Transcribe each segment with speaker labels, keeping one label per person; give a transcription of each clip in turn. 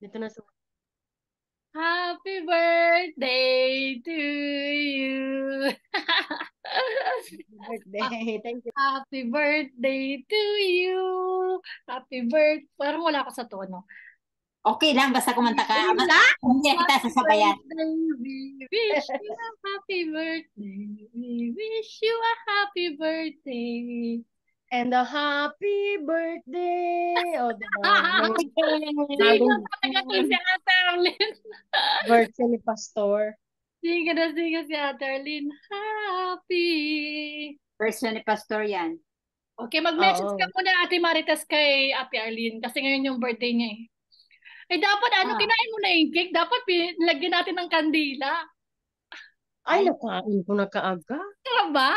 Speaker 1: Dito na sa
Speaker 2: Happy birthday to you.
Speaker 1: birthday. Thank you.
Speaker 2: Happy birthday to you. Happy birthday. Parang wala ka sa tono.
Speaker 3: Okay lang, basta kumanta ka.
Speaker 1: Ayun
Speaker 3: Basta,
Speaker 1: lang.
Speaker 3: hindi na kita
Speaker 2: Happy
Speaker 3: sasabayan.
Speaker 2: birthday. We wish you a happy birthday. We wish you a happy birthday.
Speaker 1: And a happy birthday. O, diba? May
Speaker 2: Singer
Speaker 1: bagong
Speaker 2: talaga to si Ate Arlene.
Speaker 1: birthday ni Pastor.
Speaker 2: Singer na singer si Ate Arlene. Happy.
Speaker 3: Person ni Pastor yan.
Speaker 2: Okay, mag-message ka
Speaker 1: Oo.
Speaker 2: muna Ate Marites kay Ate Arlene kasi ngayon yung birthday niya eh. Eh dapat kinain mo na yung cake. Dapat lagyan natin ng kandila.
Speaker 1: Ay, nakain ko na kaaga.
Speaker 2: Tama ba?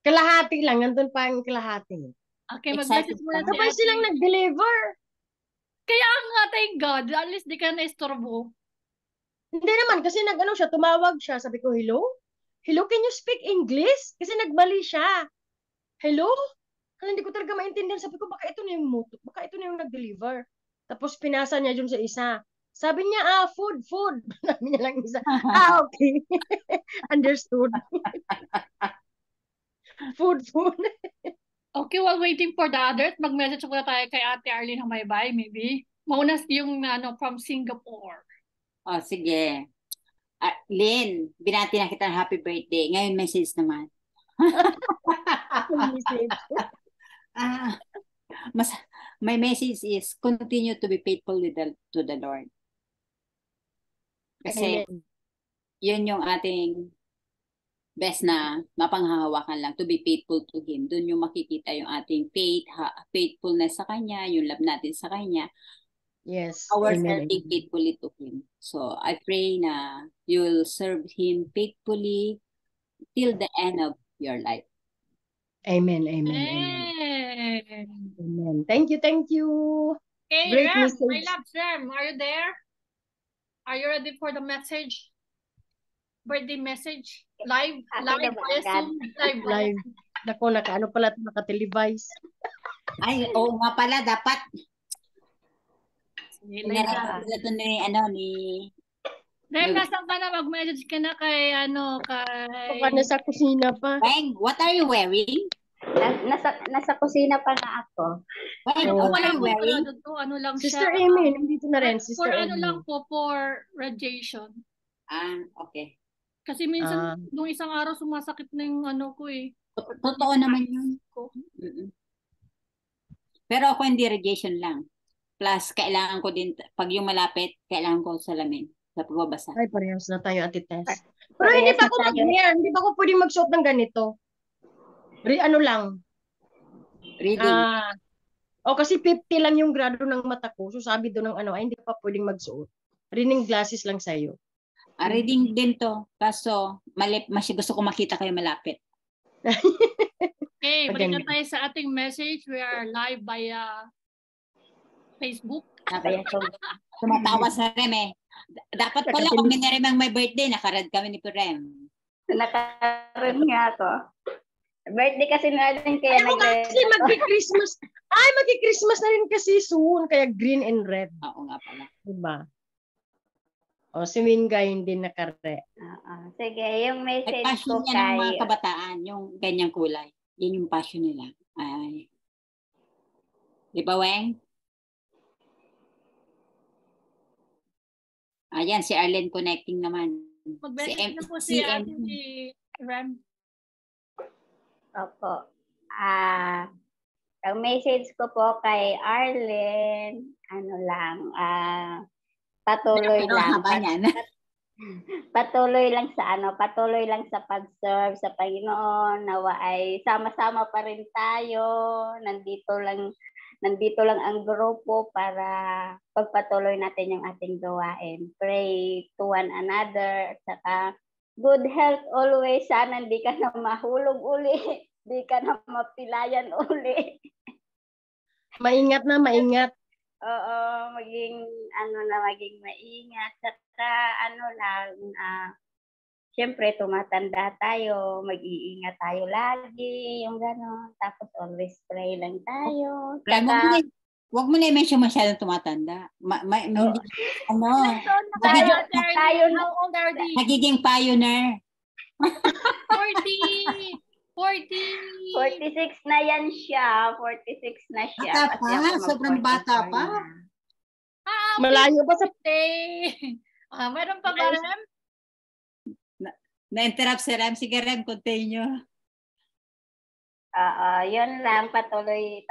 Speaker 1: Kalahati lang. Nandun pa ang kalahati.
Speaker 2: Okay,
Speaker 3: Excited
Speaker 2: mag-message muna
Speaker 3: ka?
Speaker 2: si
Speaker 1: Sabay
Speaker 2: Ate.
Speaker 1: silang nag-deliver.
Speaker 2: Kaya nga, thank God. At least di ka na-istorbo.
Speaker 1: Hindi naman, kasi nag-ano siya, tumawag siya. Sabi ko, hello? Hello, can you speak English? Kasi nagbali siya. Hello? Hindi ko talaga maintindihan. Sabi ko, baka ito na yung moto. Baka ito na yung nag-deliver. Tapos pinasa niya dun sa isa. Sabi niya, food. Sabi niya lang isa. Okay. Understood. Food.
Speaker 2: Okay, while waiting for the others, mag-message muna tayo kay Ate Arlene Humaybay, maybe. Mauna yung from Singapore.
Speaker 3: Oh, sige. Lynn, binati na kita ng happy birthday. Ngayon, message naman.
Speaker 1: Message.
Speaker 3: My message is continue to be faithful to the Lord. Kasi
Speaker 1: Amen.
Speaker 3: yun yung ating best na mapanghahawakan lang, to be faithful to Him. Doon yung makikita yung ating faithfulness sa Kanya, yung love natin sa Kanya.
Speaker 1: Yes.
Speaker 3: Ourselves
Speaker 1: Amen.
Speaker 3: being faithfully to Him. So, I pray na you'll serve Him faithfully till the end of your life.
Speaker 1: Amen. Thank you.
Speaker 2: Okay,
Speaker 1: Great
Speaker 2: Rem,
Speaker 1: message.
Speaker 2: my love, Rem, are you there? Are you ready for the message? Birthday message? Live Zoom,
Speaker 1: live. Nako, nakaano pala, naka-televise.
Speaker 3: Ay, oo nga pala, dapat.
Speaker 2: Live.
Speaker 3: Ito ni
Speaker 2: Rem, nasaan ka na? Mag-message ka na kay
Speaker 1: Baka nasa kusina pa.
Speaker 3: Weng, what are you wearing?
Speaker 4: Nasa kusina pa nga ako.
Speaker 3: Weng, what are you wearing?
Speaker 2: Ano lang
Speaker 1: Sister
Speaker 2: siya.
Speaker 1: Amy, nandito na rin. Sister
Speaker 2: For
Speaker 1: Amy.
Speaker 2: ano lang po, for radiation.
Speaker 3: Okay.
Speaker 2: Kasi minsan, nung isang araw, sumasakit na yung ano ko eh.
Speaker 3: Totoo naman yun. Pero ako hindi radiation lang. Plus, kailangan ko din, pag yung malapit, kailangan ko salamin sa pagbabasa.
Speaker 1: Ay, parehas na tayo, Ate Tess. Pero hindi pa ako mag-hair. Hindi pa ako pwedeng magsuot ng ganito. Ano lang.
Speaker 3: Reading.
Speaker 1: Kasi 50 lang yung grado ng mata ko. So sabi doon ng hindi pa pwedeng magsuot. Reading glasses lang sa'yo.
Speaker 3: Reading din to. Kaso, mas gusto ko makita kayo malapit.
Speaker 2: Okay, balikan tayo sa ating message. We are live via Facebook.
Speaker 3: Tumatawa sa Rem eh. Dapat pala kami na Rem ang may birthday. Nakarad kami ni Rem.
Speaker 4: Nakarad nga ako. Birthday kasi na rin kaya
Speaker 1: kasi magki-Christmas. Magki-Christmas na rin kasi soon. Kaya green and red.
Speaker 3: Oo nga pala.
Speaker 1: Diba? Si Mingay hindi nakare.
Speaker 4: Sige, yung message
Speaker 3: passion
Speaker 4: ko
Speaker 3: kay... ng mga kabataan, yung ganyang kulay. Yan yung passion nila. Ay. Di ba, Weng? Ayan, si Arlene connecting naman.
Speaker 2: Mag-message na po si Rem.
Speaker 4: Opo. Ang message ko po kay Arlene, patuloy lang. Patuloy lang sa pag-serve sa Panginoon. Nawa ay sama-sama pa rin tayo. Nandito lang ang grupo para pagpatuloy natin yung ating gawain. Pray to one another. At saka good health always. Sana hindi ka na mahulog uli. Hindi ka na mapilayan uli.
Speaker 1: Maingat.
Speaker 4: Oo, maging maingat. Saka syempre tumatanda tayo, mag-iingat tayo lagi, yung gano'n. Tapos always pray lang tayo. Saka,
Speaker 3: Huwag mo na i-mention masyadong tumatanda. Hindi, ano,
Speaker 4: Tayo na.
Speaker 2: How old are they?
Speaker 3: nagiging pioneer.
Speaker 2: 40.
Speaker 4: 46 na yan siya. 46 na siya.
Speaker 3: Bata
Speaker 4: Kasi
Speaker 3: pa,
Speaker 4: ako
Speaker 3: sobrang bata
Speaker 4: mag-44
Speaker 3: pa.
Speaker 4: na.
Speaker 2: Okay.
Speaker 1: Malayo pa sa...
Speaker 2: Meron pa ba, Rem?
Speaker 3: Na-interrupt si Rem. Sige, Rem, continue.
Speaker 4: Yun lang, patuloy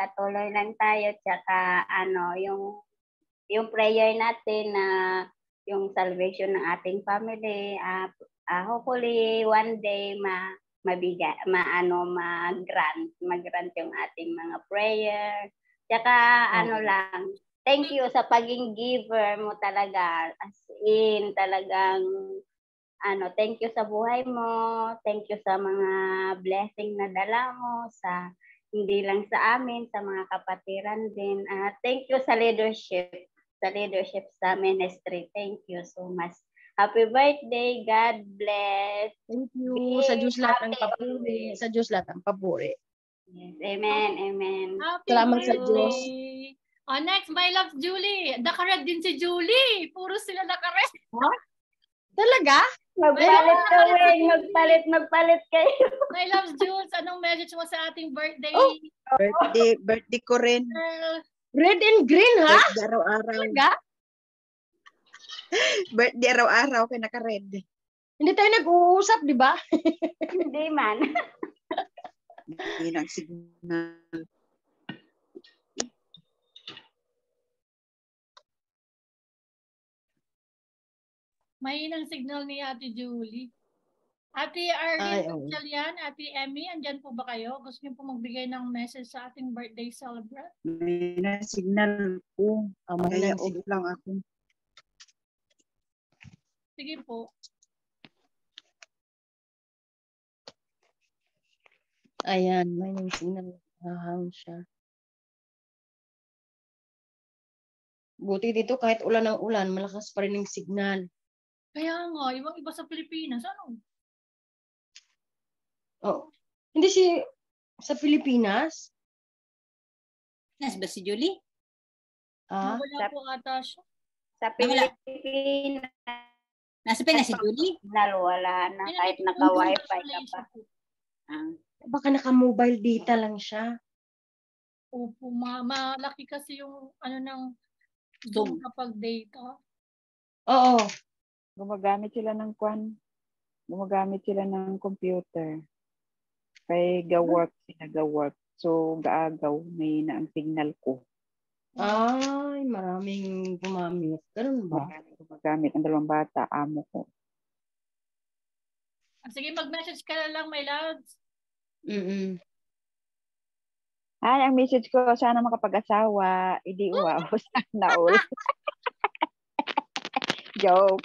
Speaker 4: lang tayo. Tsaka yung prayer natin na yung salvation ng ating family, hopefully one day mag-grant yung ating mga prayer. Tsaka lang, thank you sa paging giver mo talaga. As in, talagang thank you sa buhay mo. Thank you sa mga blessing na dala mo sa hindi lang sa amin, sa mga kapatiran din. Thank you sa leadership sa ministry. Thank you so much. Happy birthday. God bless.
Speaker 1: Thank you. Sa Diyos lahat ng papuri. Sa Diyos lahat ng papuri.
Speaker 4: Yes. Amen. Amen.
Speaker 2: Happy
Speaker 1: Salamat sa Diyos.
Speaker 2: birthday. Next, my love, Julie. Naka-red din si Julie. Puro sila naka-red.
Speaker 1: Talaga?
Speaker 4: Magpalit kayo.
Speaker 2: My love, Jules, anong message mo sa ating birthday?
Speaker 5: Birthday ko rin.
Speaker 2: Girl?
Speaker 1: Red and green, ha?
Speaker 5: Birthday araw-araw.
Speaker 1: Talaga?
Speaker 5: Birthday araw-araw kaya naka-red.
Speaker 1: Hindi tayo nag-uusap, di ba?
Speaker 4: Hindi man.
Speaker 5: Yun ang signal.
Speaker 2: Mahinang signal ni Ate Julie. Ate
Speaker 1: Ay,
Speaker 2: Arlene
Speaker 1: oo.
Speaker 2: Chalian, Ate Emmy, andyan po ba kayo? Gusto niyo po magbigay ng message sa ating birthday celebrant?
Speaker 5: May na-signal ko. Kaya
Speaker 1: Mahina
Speaker 5: off lang ako.
Speaker 2: Sige po.
Speaker 1: Ayan, may signal. Hahang siya. Buti dito kahit ulan ng ulan, malakas pa rin yung signal.
Speaker 2: Kaya nga, ibang-iba sa Pilipinas. Ano?
Speaker 1: Oh. Hindi sa Pilipinas?
Speaker 3: Nas ba si Julie?
Speaker 1: Ah,
Speaker 2: Wala po ata siya.
Speaker 4: Sa Pilipinas,
Speaker 3: Nasa Pinas si Julie?
Speaker 4: wala na.
Speaker 2: Ayun,
Speaker 4: Kahit
Speaker 2: ito po,
Speaker 4: naka-wifi ka
Speaker 2: Malaysia
Speaker 4: pa.
Speaker 2: po.
Speaker 1: baka naka-mobile data lang siya.
Speaker 2: Opo, malaki kasi yung ng
Speaker 3: Zoom.
Speaker 2: Zoom kapag data.
Speaker 1: Oo.
Speaker 5: Gumagamit sila ng computer. Kaya ga-work. So, gaagaw, may na ang signal ko.
Speaker 1: Ay, maraming gumamit. Ganun ba?
Speaker 5: Gumagamit ang dalawang bata, amo ko.
Speaker 2: Sige, mag-message ka na lang, my loves.
Speaker 1: Mm-mm.
Speaker 5: Ang message ko, sana makapag-asawa. Hindi wow, sana all. Joke.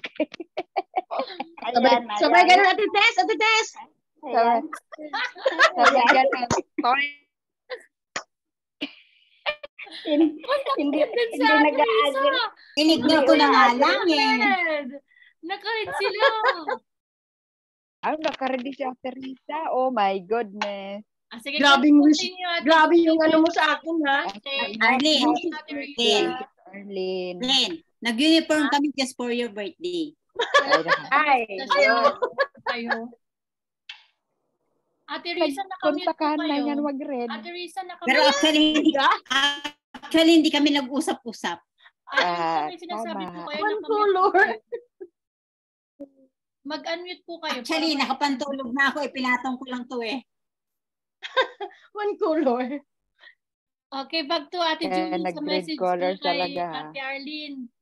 Speaker 1: Sabay ganun, Ate Tess! Ate Tess!
Speaker 4: Ayan.
Speaker 5: Sabay ganun.
Speaker 4: Hindi
Speaker 2: Din sa Ate Risa.
Speaker 4: nag-agree.
Speaker 3: Tinignan ko na nga lang eh.
Speaker 2: Red. Naka-red sila.
Speaker 5: Naka-ready si Ate Risa. Oh my goodness.
Speaker 2: Sige,
Speaker 1: Grabing wish.
Speaker 2: continue, Ate
Speaker 1: Grabe
Speaker 2: Julie.
Speaker 1: yung ano mo sa akin, ha?
Speaker 2: Okay.
Speaker 3: Arlene.
Speaker 2: Ate Risa.
Speaker 5: Arlene.
Speaker 3: Len, nag-uniform kami just for your birthday.
Speaker 4: Ay,
Speaker 2: Ayun. Kayo. Ate Risa, nakamute po
Speaker 5: Kontakan na
Speaker 2: kayo.
Speaker 5: yan, wag-red.
Speaker 2: Ate Risa,
Speaker 3: Pero
Speaker 2: nakamute.
Speaker 3: actually hindi kami nag-usap-usap.
Speaker 2: Ate Risa, may sinasabi po kayo.
Speaker 1: One
Speaker 2: nakamute po
Speaker 1: color.
Speaker 2: kayo. Mag-unmute po kayo.
Speaker 3: Actually,
Speaker 2: para-
Speaker 3: nakapantulog na ako. Pinatong ko lang to eh.
Speaker 1: One color.
Speaker 2: Okay, back to Ate Julie sa
Speaker 5: nag-red
Speaker 2: message
Speaker 5: color
Speaker 2: kay
Speaker 5: talaga.
Speaker 2: Ate Arlene.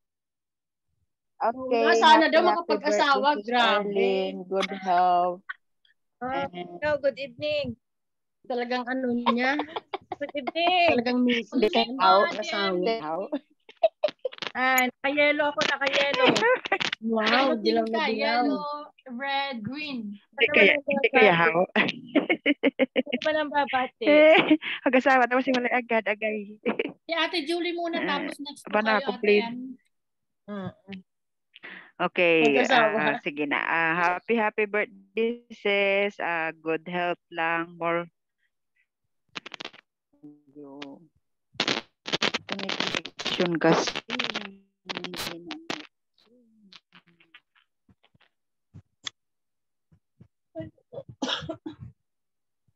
Speaker 5: Okay.
Speaker 1: Sana daw
Speaker 5: happy
Speaker 1: makapag-asawa.
Speaker 5: birthday, Sis
Speaker 1: Grabe.
Speaker 5: Arlene. Good health.
Speaker 6: Hello, good evening.
Speaker 1: Talagang ano niya.
Speaker 6: Good evening.
Speaker 1: Talagang mission.
Speaker 2: Good
Speaker 1: Asawa.
Speaker 5: How?
Speaker 6: Nakayelo ako, nakayelo.
Speaker 1: Wow,
Speaker 2: Ano
Speaker 1: dilaw
Speaker 2: team
Speaker 1: na
Speaker 2: ka?
Speaker 1: dilaw.
Speaker 2: Yellow, red, green.
Speaker 5: Hindi kaya how?
Speaker 6: Hindi pa lang babati.
Speaker 5: Mag-asawa tapos yung agad-agay.
Speaker 2: Si Ate Julie muna tapos next po
Speaker 5: Aba na,
Speaker 2: kayo, Ate
Speaker 5: complete.
Speaker 2: Ann.
Speaker 5: Okay,
Speaker 1: Mag-asawa.
Speaker 5: sige na. Happy birthday, sis. Good health lang. More. connection kasi.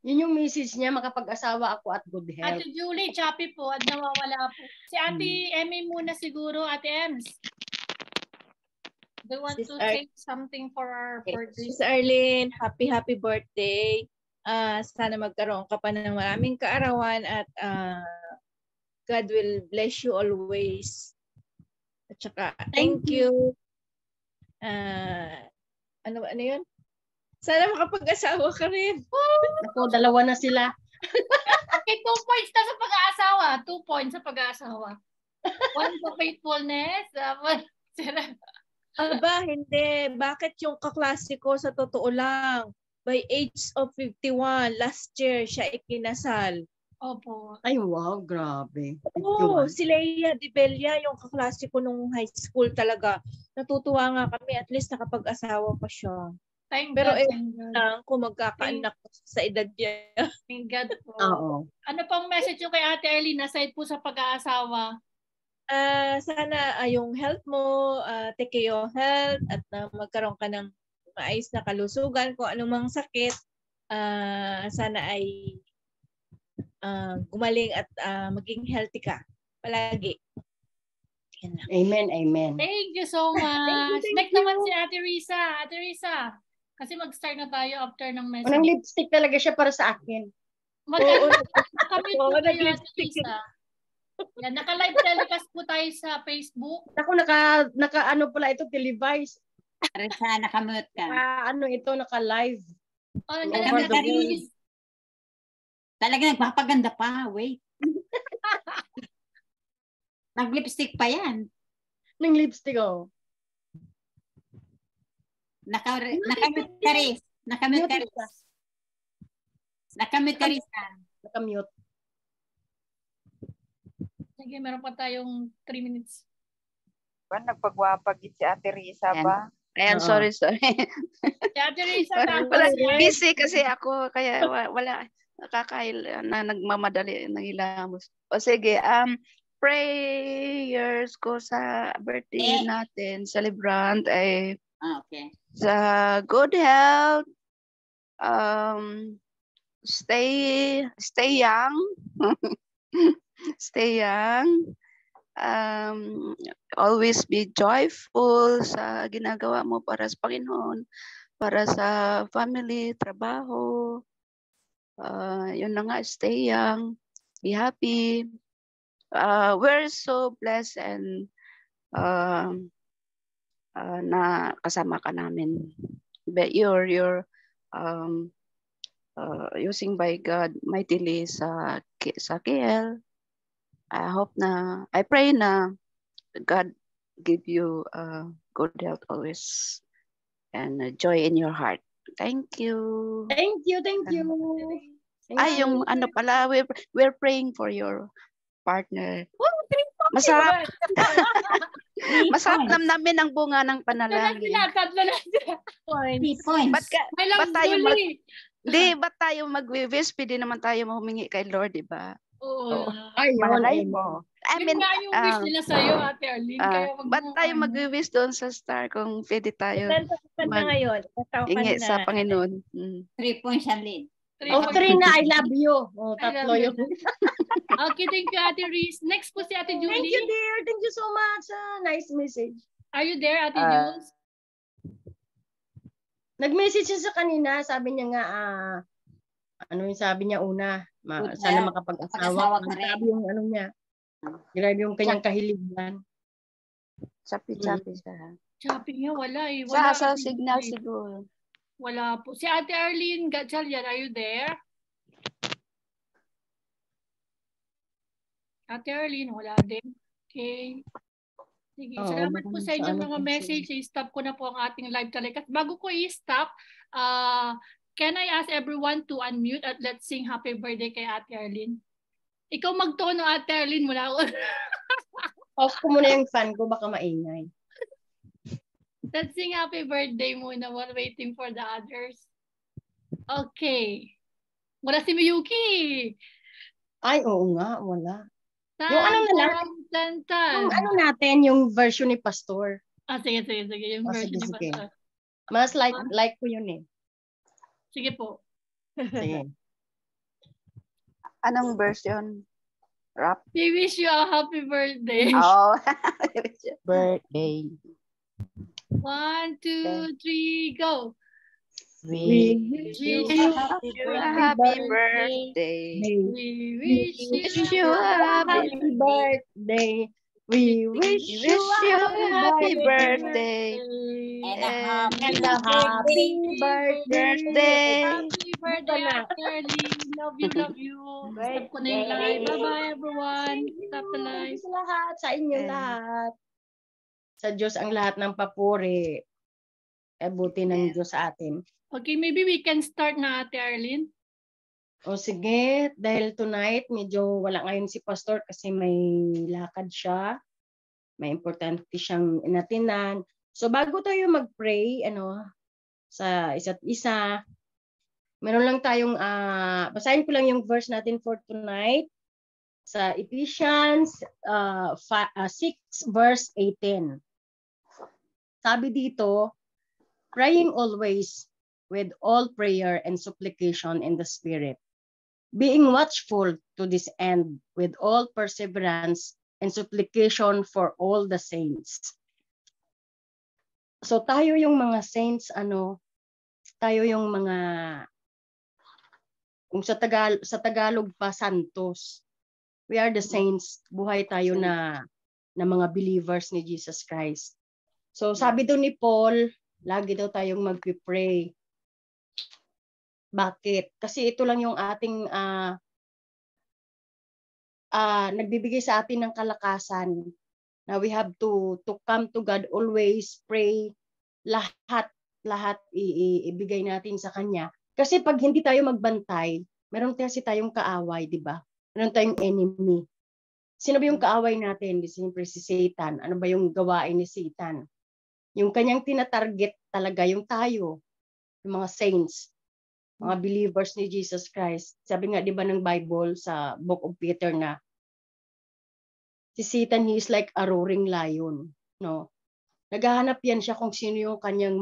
Speaker 1: Yun yung message niya, makapag-asawa ako at good health.
Speaker 2: Ate Julie, choppy po at nawawala po. Si Ate Emmy muna siguro, Ate Ems. Do you want to say something for our birthday?
Speaker 6: Sis Arlene, happy birthday. Sana magkaroon ka pa ng maraming kaarawan at God will bless you always. At saka, thank you. Ano yun? Sana makapag-asawa ka rin.
Speaker 1: Ako, dalawa na sila.
Speaker 2: Okay, 2 points na sa pag-aasawa. 2 points sa pag-aasawa. 1 sa faithfulness.
Speaker 6: Aba, hindi. Bakit yung kaklase ko sa totoo lang? By age of 51, last year siya ikinasal.
Speaker 2: Opo.
Speaker 1: Ay, wow, grabe.
Speaker 6: Oo, si Leia Di Bella, yung kaklase ko nung high school talaga. Natutuwa nga kami, at least nakapag-asawa pa siya.
Speaker 2: Thank
Speaker 6: Pero
Speaker 2: God. Thank God.
Speaker 6: lang kung magkakaanak sa edad niya.
Speaker 2: Thank God po.
Speaker 1: Oo.
Speaker 2: Ano pang message yung kay Ate Arlene aside po sa pag-aasawa?
Speaker 6: Sana yung health mo, take care your health at magkaroon ka ng maayos na kalusugan kung anumang sakit. Sana ay gumaling at maging healthy ka palagi. Yan lang.
Speaker 1: Amen, amen.
Speaker 2: Thank you so much.
Speaker 6: Thank
Speaker 2: Next
Speaker 6: you.
Speaker 2: naman si Ate Risa. Ate Risa, kasi mag-start na tayo after ng
Speaker 1: Unang
Speaker 2: message.
Speaker 1: lipstick talaga siya para sa akin.
Speaker 2: Nakamute
Speaker 6: Oo,
Speaker 2: po tayo, Ate
Speaker 6: nag-lipstick.
Speaker 2: Risa. Yan, naka-live telecast po tayo sa Facebook.
Speaker 1: Ako, naka ano pala ito, televise.
Speaker 3: Risa, nakamute ka.
Speaker 1: Ano ito, naka-live.
Speaker 2: Oh,
Speaker 1: Over the
Speaker 2: Risa.
Speaker 3: Talaga nagpapaganda pa. Wait. Nag-lipstick pa yan.
Speaker 1: Ng lipstick, oh.
Speaker 3: Nakamute ka rin. Nakamute ka rin. Nakamute ka rin.
Speaker 1: Nakamute.
Speaker 2: Sige, meron pa tayong 3 minutes.
Speaker 5: Nagpagwapagit si Ate Risa
Speaker 3: Yan.
Speaker 5: ba?
Speaker 7: Ayan,
Speaker 1: Oo.
Speaker 7: sorry.
Speaker 2: Si Ate Risa,
Speaker 7: Wala,
Speaker 2: tapos
Speaker 7: busy kasi ako, kaya wala, na nagmamadali, nangilamos. O sige, prayers ko sa birthday natin, celebrant, ay
Speaker 3: Okay.
Speaker 7: sa good health, stay young, stay young, always be joyful sa ginagawa mo para sa Panginoon, para sa family, trabaho. Yun na nga, stay young, be happy. We're so blessed and na kasama ka namin. But you're using by God mightily sa KL. I pray na God give you good health always and joy in your heart. Thank you.
Speaker 1: Thank you, thank you.
Speaker 7: Yung ano pala, we're praying for your partner. Masarap. Masarap namin ang bunga ng panalangin.
Speaker 2: tatlo na sila.
Speaker 3: 3 points.
Speaker 2: May lang
Speaker 7: Ba't tayo mag-wish? Pwede naman tayo humingi kay Lord, di ba?
Speaker 2: Oo.
Speaker 1: Ay,
Speaker 7: Malay
Speaker 1: yun.
Speaker 7: mo.
Speaker 2: Yun nga yung wish nila sa'yo, Ate Arlene. Kaya
Speaker 7: Ba't tayo mag-wish doon sa star kung pwede tayo
Speaker 6: Saan ka na ngayon?
Speaker 7: hingi sa Panginoon?
Speaker 3: 3 points siya, Lynn.
Speaker 1: Oh, 3 na, I love you. Oh, tatlo
Speaker 2: I love
Speaker 1: yun.
Speaker 2: Okay, thank you, Ate Reese. Next po si Ate Julie.
Speaker 1: Thank you, dear. Thank you so much. Nice message.
Speaker 2: Are you there, Ate Jules?
Speaker 1: Nag-message siya sa kanina. Sabi niya nga, ano yung sabi niya una?
Speaker 3: Good
Speaker 1: Sana
Speaker 3: health.
Speaker 1: makapag-asawa.
Speaker 3: Mag-asawa ka rin.
Speaker 1: Grabe yung ano niya. Grabe yung kanyang kahiligan.
Speaker 7: Sapi-sapi siya.
Speaker 2: Shopping niya, wala eh. Wala,
Speaker 7: Sa
Speaker 2: Ate
Speaker 7: signal
Speaker 2: Julie.
Speaker 7: siguro.
Speaker 2: Wala po. Si Ate Arlene Gatchalian, are you there? Ate Arlene, wala din. Okay. Sige,
Speaker 1: Oo,
Speaker 2: salamat po
Speaker 1: maraming
Speaker 2: sa inyong
Speaker 1: salamat
Speaker 2: mga
Speaker 1: po sa
Speaker 2: message. I-stop ko na po ang ating live telecast. Bago ko i-stop, can I ask everyone to unmute at let's sing happy birthday kay Ate Arlene? Ikaw magtono, Ate Arlene, mula ako.
Speaker 1: Off ko muna yung fan ko, baka maingay.
Speaker 2: Let's sing happy birthday muna while waiting for the others. Okay. Wala si Miyuki.
Speaker 1: Ay, oo nga, wala. Yung ano na lang, yung ano natin, yung version ni Pastor.
Speaker 2: Sige. Yung version ni
Speaker 1: Sige.
Speaker 2: Pastor.
Speaker 1: Mas like ko yun eh.
Speaker 2: Sige po.
Speaker 1: Sige.
Speaker 7: Anong version? Rap?
Speaker 2: We wish you a happy birthday.
Speaker 7: Oh.
Speaker 1: Birthday.
Speaker 2: 1, 2, 3, go.
Speaker 1: We
Speaker 2: wish
Speaker 1: you
Speaker 2: you
Speaker 1: a
Speaker 7: A happy birthday.
Speaker 2: We wish
Speaker 7: you a
Speaker 1: happy birthday. We wish you a happy birthday.
Speaker 3: And a happy
Speaker 1: And a happy birthday.
Speaker 2: Happy birthday, Ate Arlene. Love you. Stop ko na yung live. Bye-bye, everyone. Stop the live.
Speaker 1: Sa lahat, sa inyo lahat. Sa Diyos ang lahat ng papuri. Buti ng Diyos sa atin.
Speaker 2: Okay, maybe we can start na, Ate Arlene.
Speaker 1: O sige, dahil tonight medyo wala ngayon si Pastor kasi may lakad siya. May importante siyang inatinan. So bago tayo mag-pray, sa isa't isa, meron lang tayong, basahin ko lang yung verse natin for tonight. Sa Ephesians 6 verse 18. Sabi dito, praying always with all prayer and supplication in the Spirit, being watchful to this end with all perseverance and supplication for all the saints. So tayo yung mga saints, tayo yung mga, kung sa Tagalog pa, santos. We are the saints. Buhay tayo na mga believers ni Jesus Christ. So sabi doon ni Paul, lagi daw tayong magpipray. Bakit? Kasi ito lang yung ating nagbibigay sa atin ng kalakasan na we have to come to God always, pray, lahat ibigay natin sa Kanya. Kasi pag hindi tayo magbantay, meron kasi tayong kaaway, di ba? Meron tayong enemy. Sino ba yung kaaway natin? Siyempre si Satan. Ano ba yung gawain ni Satan? Yung kanyang tinatarget talaga, yung tayo, yung mga saints, mga believers ni Jesus Christ. Sabi nga, di ba ng Bible sa Book of Peter na si Satan, he is like a roaring lion. No? Naghahanap yan siya kung sino yung kanyang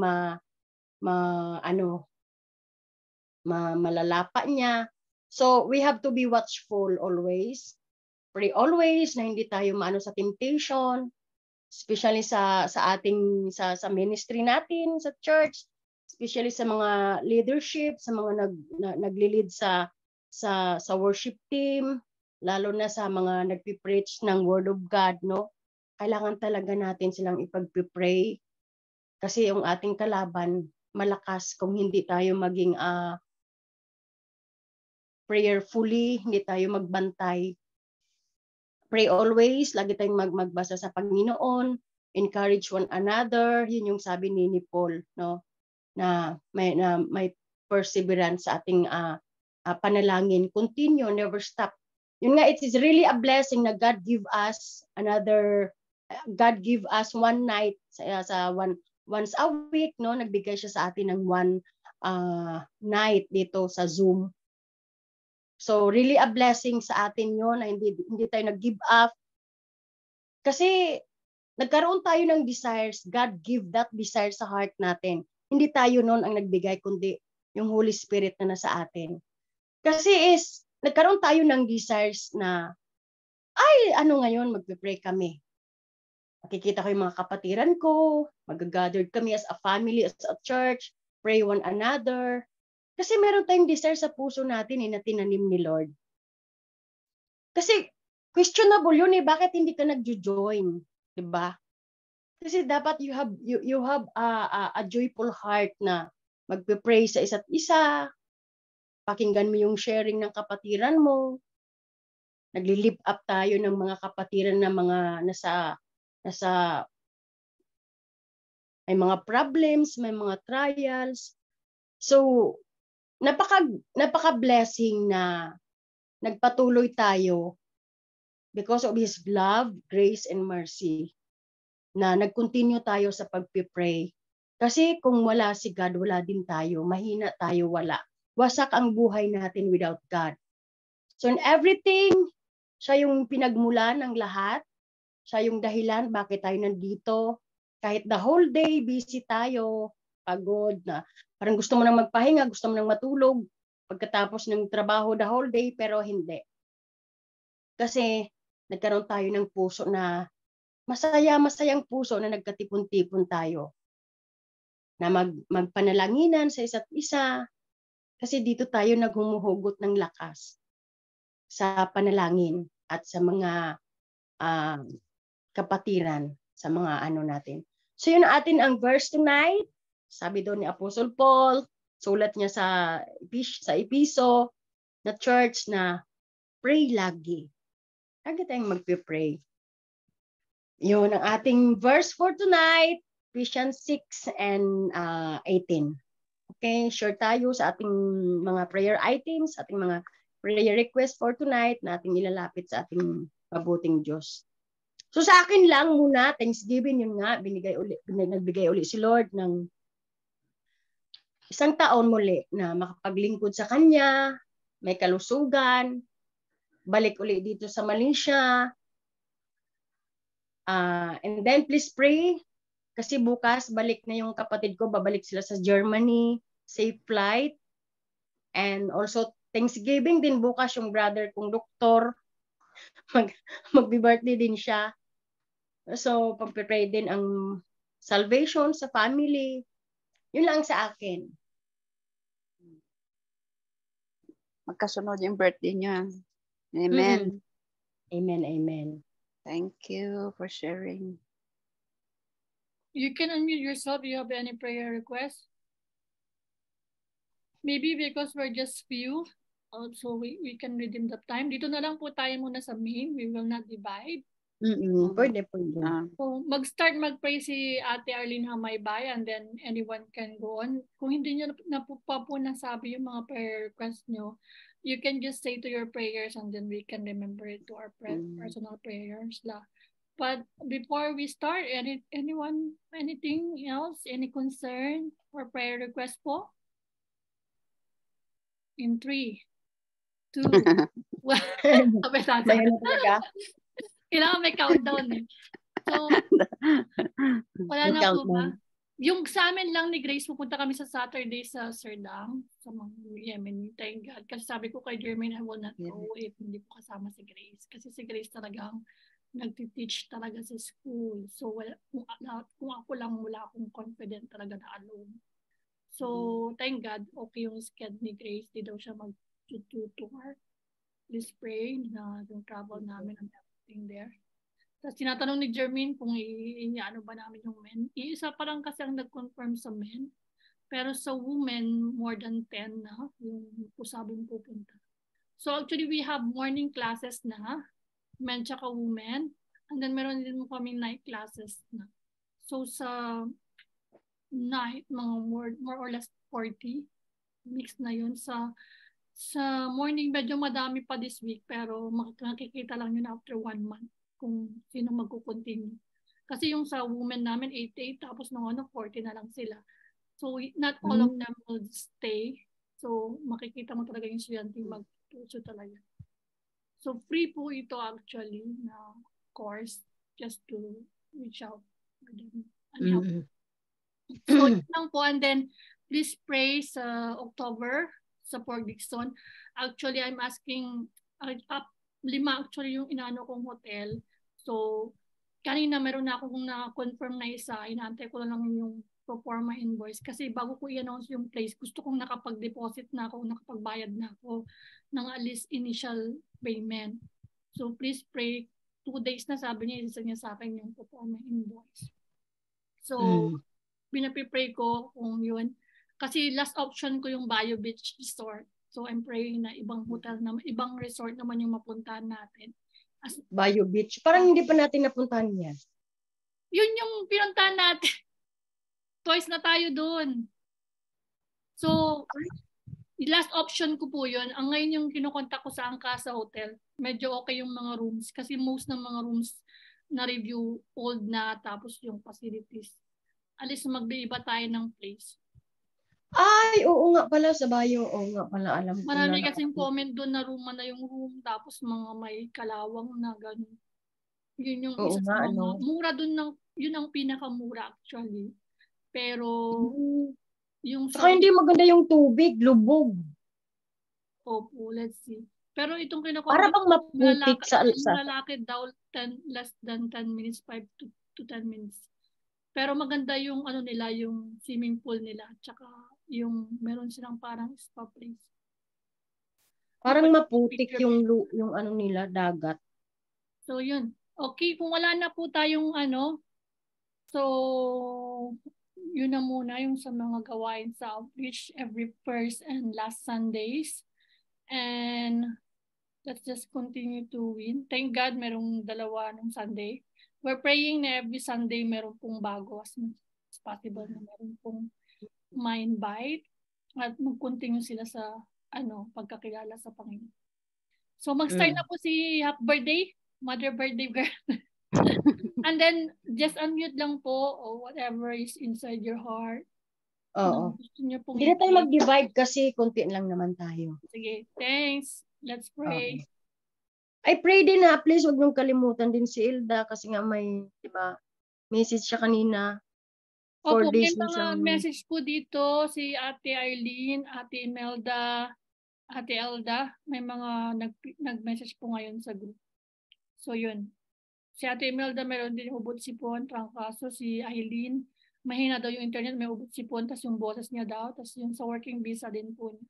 Speaker 1: malalapa niya. So, we have to be watchful always. Pray always na hindi tayo maano sa temptation, especially sa ating sa ministry natin sa church, especially sa mga leadership, sa mga nagli-lead sa worship team, lalo na sa mga nagpi-preach ng Word of God, no? Kailangan talaga natin silang ipag-pray kasi yung ating kalaban malakas kung hindi tayo maging prayerfully, hindi tayo magbantay. Pray always, lagi tayong magbasa sa Panginoon, encourage one another, yun yung sabi ni Paul, no? Na may perseverance sa ating panalangin. Continue, never stop. Yun nga, it is really a blessing na God give us one night once a week, no? Nagbigay siya sa atin ng one night dito sa Zoom. So really a blessing sa atin yun na hindi tayo nag-give up. Kasi nagkaroon tayo ng desires. God give that desire sa heart natin. Hindi tayo noon ang nagbigay, kundi yung Holy Spirit na nasa atin. Kasi nagkaroon tayo ng desires na, ngayon, magpe-pray kami. Makikita ko yung mga kapatiran ko, mag-gathered kami as a family, as a church, pray one another. Kasi meron tayong desire sa puso natin na tinanim ni Lord. Kasi questionable yun bakit hindi ka nag-join? Diba? Kasi dapat you have a joyful heart na magpe-pray sa isa't isa, pakinggan mo yung sharing ng kapatiran mo, nagli-lift up tayo ng mga kapatiran na mga nasa may mga problems, may mga trials. So, napaka-blessing na nagpatuloy tayo because of His love, grace, and mercy na nag-continue tayo sa pag-pray. Kasi kung wala si God, wala din tayo. Mahina tayo, wala. Wasak ang buhay natin without God. So in everything, Siya yung pinagmulan ng lahat. Siya yung dahilan bakit tayo nandito. Kahit the whole day, busy tayo, pagod na. Parang gusto mo nang magpahinga, gusto mo nang matulog pagkatapos ng trabaho the whole day, pero hindi. Kasi nagkaroon tayo ng puso na masayang puso na nagkatipon-tipon tayo. Na magpanalanginan sa isa't isa. Kasi dito tayo naghumuhugot ng lakas sa panalangin at sa mga kapatiran, sa mga ano natin. So yun atin ang verse tonight. Sabi doon ni Apostle Paul, sulat niya sa Episo na church na pray lagi. Lagi tayong magpe-pray. Yun ang ating verse for tonight, Ephesians 6 and 18. Okay, share tayo sa ating mga prayer items, ating mga prayer request for tonight na ating ilalapit sa ating mabuting Diyos. So sa akin lang muna, Thanksgiving yun nga, nagbigay uli si Lord ng isang taon muli na makapaglingkod sa Kanya, may kalusugan, balik uli dito sa Malaysia. And then please pray, kasi bukas balik na yung kapatid ko, babalik sila sa Germany, safe flight. And also Thanksgiving din bukas yung brother kong doktor, magbi-birthday din siya. So pag-pray din ang salvation sa family. Yun lang sa akin.
Speaker 7: Magkasunod yung birthday niya. Amen.
Speaker 1: Amen, amen.
Speaker 7: Thank you for sharing.
Speaker 2: You can unmute yourself. Do you have any prayer requests? Maybe because we're just few, so we can redeem the time. Dito na lang po tayo muna sa main. We will not divide.
Speaker 1: Pwede.
Speaker 2: So mag-start mag-pray si Ate Arlene Hamaybay and then anyone can go on. Kung hindi nyo na po nasabi yung mga prayer requests nyo, you can just say to your prayers and then we can remember it to our personal prayers. But before we start, anyone, anything else, any concern or prayer request po? In 3, 2, 1. Kailangan may countdown eh. So, wala na po ba? Yung sa amin lang ni Grace, pupunta kami sa Saturday sa Serdang, sa mga Yemen. Thank God. Kasi sabi ko kay Jermaine, I will not go if hindi po kasama si Grace. Kasi si Grace talagang nagtiteach talaga sa school. So, kung ako lang, wala akong confident talaga na alone. So, thank God, okay yung schedule ni Grace. Di daw siya mag-tour. Please pray na yung travel namin and everything there. Tapos tinatanong ni Jermaine kung ano ba namin yung men. Iisa pa lang kasi ang nag-confirm sa men. Pero sa women, more than 10 na yung usabing pupunta. So actually, we have morning classes na, men tsaka women. And then meron din mo kaming night classes na. So sa night, mga more or less 40. Mix na yun. Sa morning, medyo madami pa this week. Pero makikita lang yun after 1 month. Kung sino magkukontinue. Kasi yung sa women namin, 88, tapos nung 40 na lang sila. So, not all of them will stay. So, makikita mo talaga yung estudyante magpuso talaga. So, free po ito actually na course just to reach out for them and help. So, yun lang po. And then, please pray sa October sa Port Dickson. Actually, I'm asking 5 actually yung inaano kong hotel. So, kanina meron na akong na-confirm na isa. Inaantay ko lang yung proforma invoice. Kasi bago ko i-announce yung place, gusto kong nakapag-deposit na ako, nakapagbayad na ako ng at least initial payment. So, please pray. 2 days na sabi niya, isa niya sa akin yung proforma invoice. So, pinapipray ko kung yun. Kasi last option ko yung Bio Beach Resort. So, I'm praying na ibang hotel naman, ibang resort naman yung mapuntahan natin.
Speaker 1: Bio Beach. Parang hindi pa natin napuntahan yan.
Speaker 2: Yun yung pinuntahan natin. Twice na tayo doon. So, last option ko po yun. Ang ngayon yung kinukontak ko sa Angkasa Hotel, medyo okay yung mga rooms. Kasi most ng mga rooms na review old na, tapos yung facilities. Alis mag-iiba tayo ng place.
Speaker 1: Ay, oo nga pala sa Bayo. Oo nga pala, alam ko na.
Speaker 2: Marami kasing comment doon na room na yung room, tapos mga may kalawang na gano'n. Yun yung
Speaker 1: Oo
Speaker 2: isa sa
Speaker 1: nga,
Speaker 2: mga,
Speaker 1: ano.
Speaker 2: mura doon, yun ang pinakamura actually. Pero, yung
Speaker 1: Saka hindi maganda yung tubig, lubog.
Speaker 2: Opo, let's see. Pero itong
Speaker 1: Para
Speaker 2: kinukuha
Speaker 1: bang maputik sa alsa.
Speaker 2: malalaki daw less than 10 minutes, 5 to 10 minutes. Pero maganda yung ano nila, yung swimming pool nila, tsaka yung meron silang parang spa place.
Speaker 1: Parang
Speaker 2: Maganda
Speaker 1: maputik
Speaker 2: picture.
Speaker 1: yung ano nila, dagat.
Speaker 2: So yun. Okay, kung wala na po tayong ano, so yun na muna yung sa mga gawain sa outreach every first and last Sundays. And let's just continue to win. Thank God merong dalawa nung Sunday. We're praying na every Sunday meron pong bago as much as possible na meron pong ma-invite at mag-continue sila sa pagkakilala sa Panginoon. So mag-start na po si happy birthday, mother birthday girl. And then just unmute lang po or whatever is inside your heart.
Speaker 1: Oo.
Speaker 2: Gusto niyo pong
Speaker 1: Hindi na tayo mag-divide kasi konti lang naman tayo.
Speaker 2: Sige, thanks. Let's pray.
Speaker 1: I pray din na please wag niyong kalimutan din si Ilda kasi nga may, di ba, message siya kanina.
Speaker 2: Opo, may mga message po dito si Ate Eileen, Ate Imelda, Ate Elda. May mga nag-message po ngayon sa group. So yun. Si Ate Imelda meron din ubot sipon, trangkaso. Si Eileen, mahina daw yung internet, may ubot sipon, tas yung boses niya daw, tas yung sa working visa din po niya.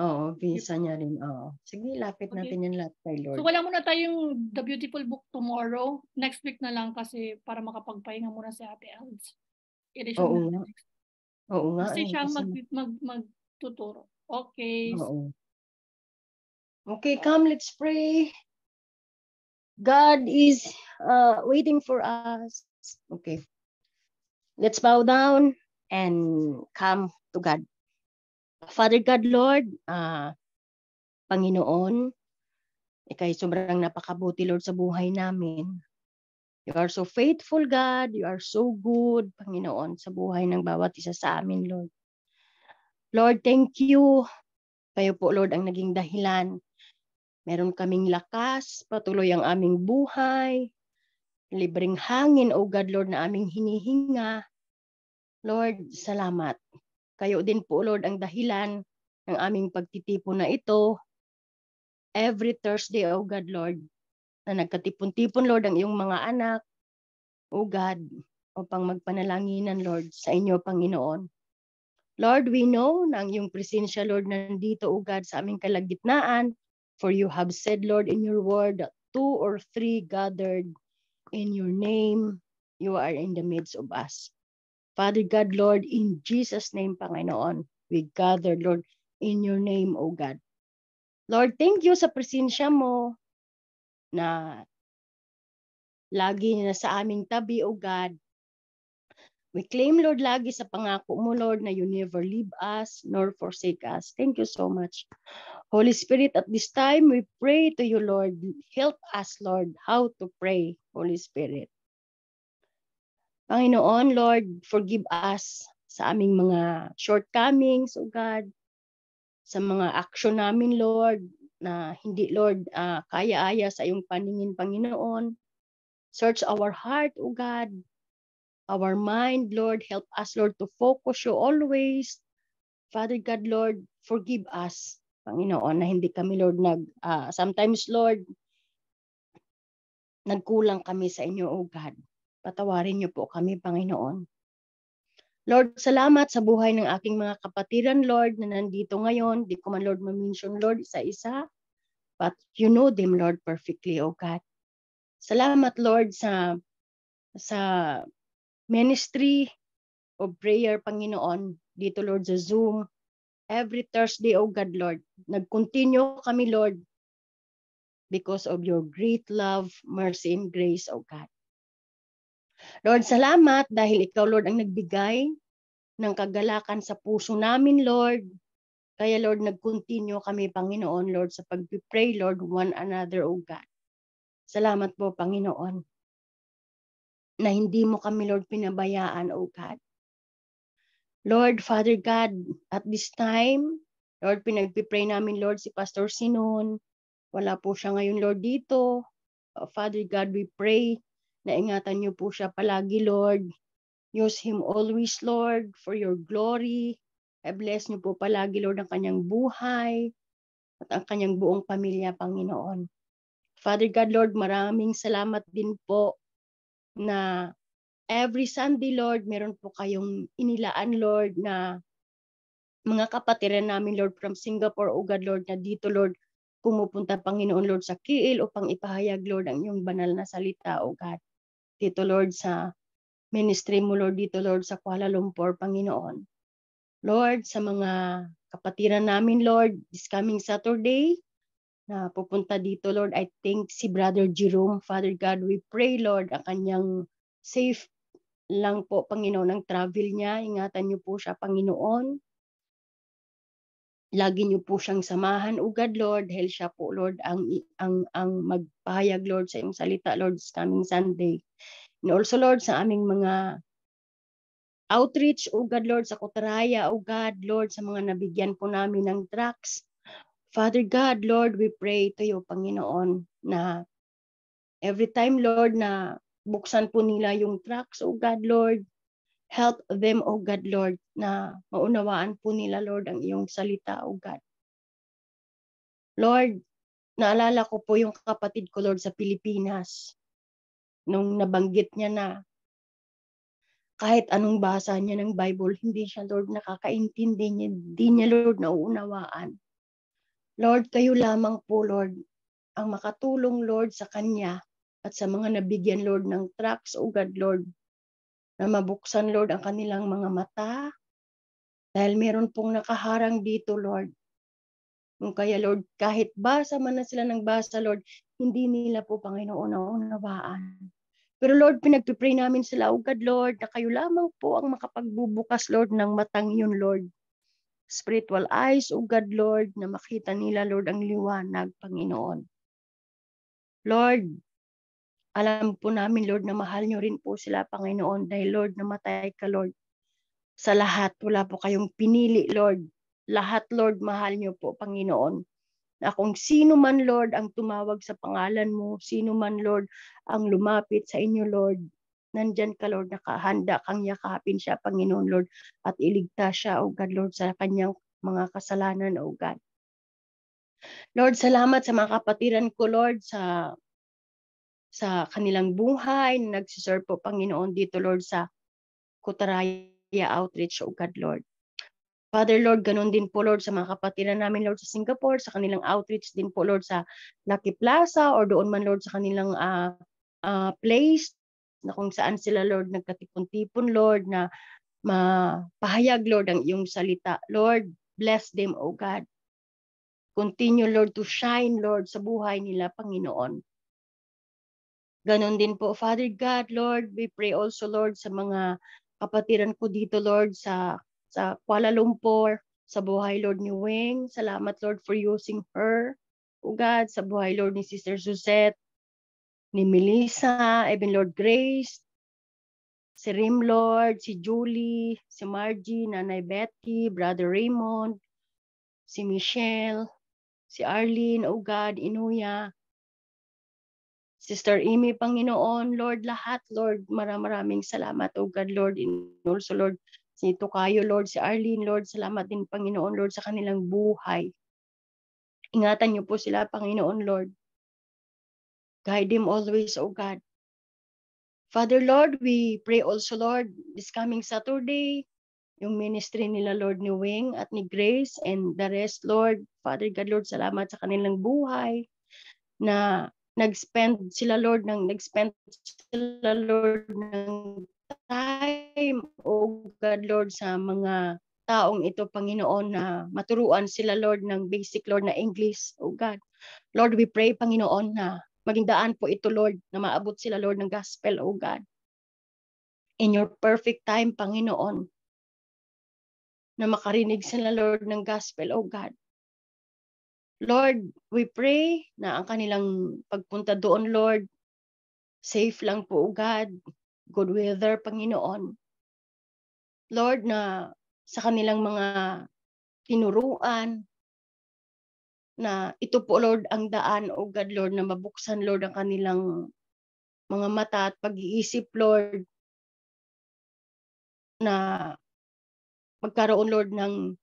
Speaker 1: Oo, visa niya rin. Oo. Sige, lapit natin yan lahat kay Lord.
Speaker 2: So wala muna tayong The Beautiful Book tomorrow. Next week na lang kasi para makapagpahinga muna si Ate Els.
Speaker 1: Oo nga. Oo nga.
Speaker 2: Kasi siya magtuturo. Okay.
Speaker 1: Oo. Okay, come, let's pray. God is waiting for us. Okay. Let's bow down and come to God. Father God, Lord, Panginoon, ikay sobrang napakabuti, Lord, sa buhay namin. You are so faithful, God. You are so good, Panginoon, sa buhay ng bawat isa sa amin, Lord. Lord, thank you. Kayo po, Lord, ang naging dahilan. Meron kaming lakas, patuloy ang aming buhay, libreng hangin, O God, Lord, na aming hinihinga. Lord, salamat. Kayo din po, Lord, ang dahilan ng aming pagtitipon na ito. Every Thursday, O God, Lord, na nagkatipon-tipon, Lord, ang iyong mga anak, O God, upang magpanalanginan, Lord, sa inyo, Panginoon. Lord, we know na ang iyong presensya, Lord, nandito, O God, sa aming kalagitnaan. For you have said, Lord, in your word, that 2 or 3 gathered in your name, you are in the midst of us. Father God, Lord, in Jesus' name, Panginoon, we gather, Lord, in your name, O God. Lord, thank you sa presensya mo na lagi na sa aming tabi, O God. We claim, Lord, lagi sa pangako mo, Lord, na you never leave us nor forsake us. Thank you so much. Holy Spirit, at this time, we pray to you, Lord. Help us, Lord, how to pray, Holy Spirit. Panginoon, Lord, forgive us sa aming mga shortcomings, O God, sa mga action namin, Lord, na hindi, Lord, kaya-aya sa iyong paningin, Panginoon. Search our heart, O God, our mind, Lord. Help us, Lord, to focus you always. Father God, Lord, forgive us, Panginoon, na hindi kami, Lord, sometimes, Lord, nagkulang kami sa inyo, O God. Patawarin niyo po kami, Panginoon. Lord, salamat sa buhay ng aking mga kapatiran, Lord, na nandito ngayon. Di ko man, Lord, ma-mention, Lord, isa-isa. But you know them, Lord, perfectly, O God. Salamat, Lord, sa ministry of prayer, Panginoon, dito, Lord, sa Zoom. Every Thursday, O God, Lord, nag-continue kami, Lord, because of your great love, mercy, and grace, O God. Lord, salamat dahil ikaw, Lord, ang nagbigay ng kagalakan sa puso namin, Lord. Kaya, Lord, nag-continue kami, Panginoon, Lord, sa pag-pray, Lord, one another, O God. Salamat po, Panginoon, na hindi mo kami, Lord, pinabayaan, O God. Lord, Father God, at this time, Lord, pinagpipray namin, Lord, si Pastor Sinon. Wala po siya ngayon, Lord, dito. Father God, we pray na ingatan niyo po siya palagi, Lord. Use him always, Lord, for your glory. I bless niyo po palagi, Lord, ang kanyang buhay at ang kanyang buong pamilya, Panginoon. Father God, Lord, maraming salamat din po na every Sunday, Lord, meron po kayong inilaan, Lord, na mga kapatiran namin, Lord, from Singapore, O God, Lord, na dito, Lord, pumupunta, Panginoon, Lord, sa Kiil upang ipahayag, Lord, ang iyong banal na salita, O God. Dito, Lord, sa ministry mo, Lord, dito, Lord, sa Kuala Lumpur, Panginoon. Lord, sa mga kapatiran namin, Lord, this coming Saturday, na pupunta dito, Lord, I think si Brother Jerome, Father God, we pray, Lord, ang kanyang safe lang po, Panginoon, ang travel niya. Ingatan niyo po siya, Panginoon. Lagi niyo po siyang samahan, O God, Lord, dahil siya po, Lord, ang magpahayag, Lord, sa iyong salita, Lord, this coming Sunday. And also, Lord, sa aming mga outreach, O God, Lord, sa Kutaraya, O God, Lord, sa mga nabigyan po namin ng tracts. Father God, Lord, we pray to you, Panginoon, na every time, Lord, na buksan po nila yung tracts, O God, Lord, help them, O God, Lord, na maunawaan po nila, Lord, ang iyong salita, O God. Lord, naalala ko po yung kapatid ko, Lord, sa Pilipinas. Nung nabanggit niya na kahit anong basa niya ng Bible, hindi siya, Lord, nakakaintindi niya, hindi niya, Lord, nauunawaan. Lord, kayo lamang po, Lord, ang makatulong, Lord, sa kanya at sa mga nabigyan, Lord, ng tracts, O God, Lord, na mabuksan, Lord, ang kanilang mga mata dahil meron pong nakaharang dito, Lord. Kung kaya, Lord, kahit basa man na sila ng basa, Lord, hindi nila po, Panginoon, naunawaan. Pero Lord, pinagpipray namin sila, O God, Lord, na kayo lamang po ang makapagbubukas, Lord, ng matang yun, Lord. Spiritual eyes, O God, Lord, na makita nila, Lord, ang liwanag, Panginoon. Lord, alam po namin, Lord, na mahal nyo rin po sila, Panginoon, dahil, Lord, namatay ka, Lord. Sa lahat, wala po kayong pinili, Lord. Lahat, Lord, mahal nyo po, Panginoon. Na kung sino man, Lord, ang tumawag sa pangalan mo, sino man, Lord, ang lumapit sa inyo, Lord, nandyan ka, Lord, nakahanda kang yakapin siya, Panginoon, Lord, at iligtas siya, O God, Lord, sa kanyang mga kasalanan, O God. Lord, salamat sa mga kapatiran ko, Lord, sa kanilang buhay, na nagsiserve po, Panginoon, dito, Lord, sa Kutaraya Outreach, O God, Lord. Father, Lord, ganun din po, Lord, sa mga kapatiran namin, Lord, sa Singapore, sa kanilang outreach din po, Lord, sa Lucky Plaza, or doon man, Lord, sa kanilang place, na kung saan sila, Lord, nagkatipon-tipon, Lord, na mapahayag, Lord, ang iyong salita. Lord, bless them, O God. Continue, Lord, to shine, Lord, sa buhay nila, Panginoon. Ganon din po, Father God, Lord, we pray also, Lord, sa mga kapatiran ko dito, Lord, sa Kuala Lumpur, sa buhay, Lord, ni Wing. Salamat, Lord, for using her, O God, sa buhay, Lord, ni Sister Suzette, ni Melissa, even Lord Grace, si Rim, Lord, si Julie, si Margie, Nanay Betty, Brother Raymond, si Michelle, si Arlene, O God, Inuya, Sister Amy, Panginoon, Lord, lahat, Lord, maraming salamat, O God, Lord, and also, Lord, si Tokayo, Lord, si Arlene, Lord, salamat din, Panginoon, Lord, sa kanilang buhay. Ingatan niyo po sila, Panginoon, Lord. Guide them always, O God. Father, Lord, we pray also, Lord, this coming Saturday, yung ministry nila, Lord, ni Wing at ni Grace and the rest, Lord. Father God, Lord, salamat sa kanilang buhay na nag-spend sila, Lord, ng time, O God, Lord, sa mga taong ito, Panginoon, na maturuan sila, Lord, ng basic, Lord, na English, O God. Lord, we pray, Panginoon, na maging daan po ito, Lord, na maabot sila, Lord, ng gospel, O God. In your perfect time, Panginoon, na makarinig sila, Lord, ng gospel, O God. Lord, we pray na ang kanilang pagpunta doon, Lord, safe lang po, O God. Good weather, Panginoon. Lord, na sa kanilang mga tinuruan, na ito po, Lord, ang daan, O God, Lord, na mabuksan, Lord, ang kanilang mga mata at pag-iisip, Lord, na magkaroon, Lord, ng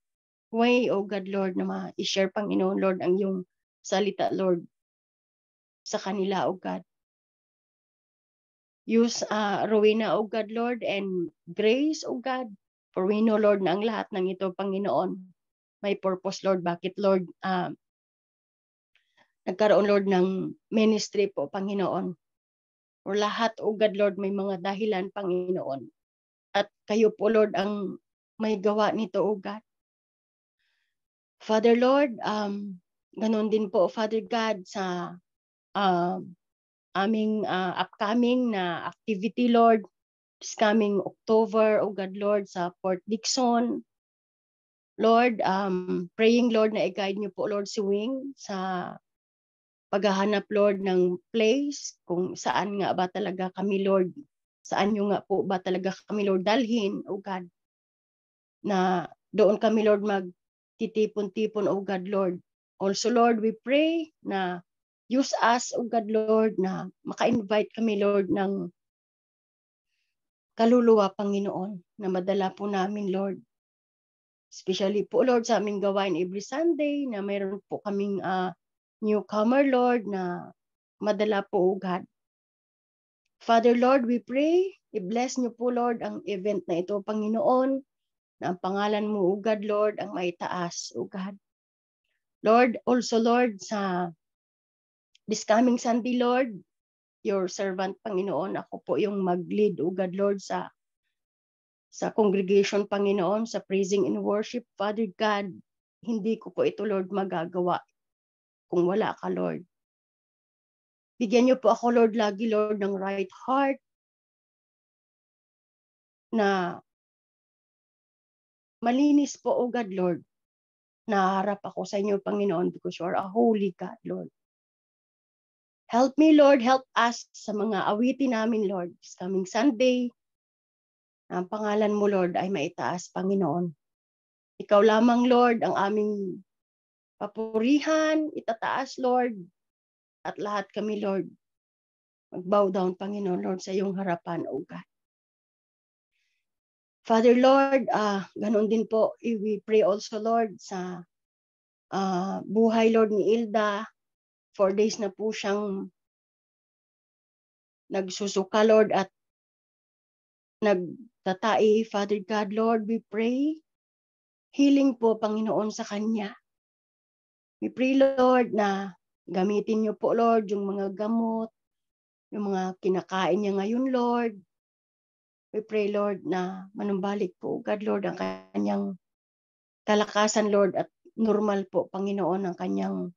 Speaker 1: way, O God, Lord, na ma-share, Panginoon, Lord, ang iyong salita, Lord, sa kanila, O God. Use Rowena, O God, Lord, and Grace, O God, for we know, Lord, na ang lahat ng ito, Panginoon, may purpose, Lord. Bakit, Lord, nagkaroon, Lord, ng ministry po, Panginoon. O lahat, O God, Lord, may mga dahilan, Panginoon. At kayo po, Lord, ang may gawa nito, O God. Father, Lord, ganun din po, Father God, sa aming upcoming na activity, Lord, this coming October, O God, Lord, sa Port Dickson. Lord, praying, Lord, na i-guide niyo po, Lord, si Wing sa paghahanap, Lord, ng place kung saan nga ba talaga kami, Lord, saan nyo nga po ba talaga kami, Lord, dalhin, O God, na doon kami, Lord, magtitipon-tipon, O God, Lord. Also, Lord, we pray na use us, O God, Lord, na maka-invite kami, Lord, ng kaluluwa, Panginoon, na madala po namin, Lord. Especially po, Lord, sa aming gawain every Sunday, na mayroon po kaming newcomer, Lord, na madala po, O God. Father, Lord, we pray, i-bless niyo po, Lord, ang event na ito, Panginoon, na ang pangalan mo, O God, Lord, ang maitaas, O God. Lord, also, Lord, sa this coming Sunday, Lord, your servant, Panginoon, ako po yung mag-lead, O God, Lord, sa congregation, Panginoon, sa praising and worship, Father God. Hindi ko po ito, Lord, magagawa kung wala ka, Lord. Bigyan niyo po ako, Lord, lagi, Lord, ng right heart na malinis po, O God, Lord. Naharap ako sa inyo, Panginoon, because you are a holy God, Lord. Help me, Lord. Help us sa mga awitin namin, Lord. This coming Sunday, ang pangalan mo, Lord, ay maitaas, Panginoon. Ikaw lamang, Lord, ang aming papurihan, itataas, Lord. At lahat kami, Lord, mag-bow down, Panginoon, Lord, sa iyong harapan, O God. Father, Lord, ganoon din po, we pray also, Lord, sa buhay, Lord, ni Ilda. 4 days na po siyang nagsusuka, Lord, at nagtatai, Father God, Lord, we pray. Healing po, Panginoon, sa kanya. We pray, Lord, na gamitin niyo po, Lord, yung mga gamot, yung mga kinakain niya ngayon, Lord. We pray, Lord, na manumbalik po, God, Lord, ang kanyang kalakasan, Lord, at normal po, Panginoon, ang kanyang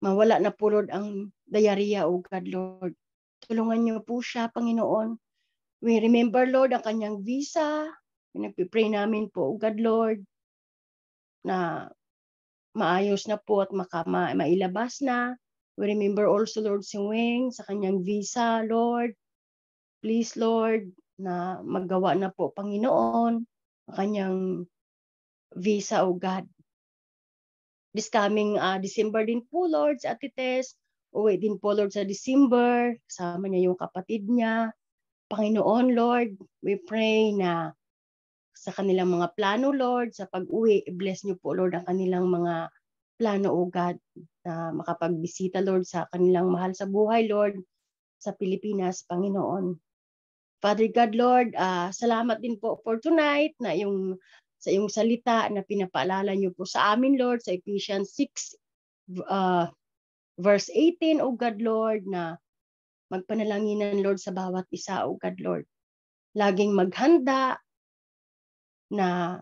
Speaker 1: mawala na po, Lord, ang diarrhea, O God, Lord. Tulungan niyo po siya, Panginoon. We remember, Lord, ang kanyang visa. Pinagpipray namin po, O God, Lord, na maayos na po at mailabas na. We remember also, Lord, si Weng sa kanyang visa, Lord. Please, Lord, na magawa na po, Panginoon, ang kanyang visa, O God. This coming December din po, Lord, sa Ate Tess. Uwi din po, Lord, sa December. Kasama niya yung kapatid niya. Panginoon, Lord, we pray na sa kanilang mga plano, Lord, sa pag-uwi, bless niyo po, Lord, ang kanilang mga plano, O God, na makapagbisita, Lord, sa kanilang mahal sa buhay, Lord, sa Pilipinas, Panginoon. Father God, Lord, salamat din po for tonight na sa iyong salita na pinapaalala niyo po sa amin, Lord, sa Ephesians 6, verse 18, O God, Lord, na magpanalanginan, Lord, sa bawat isa, O God, Lord. Laging maghanda, na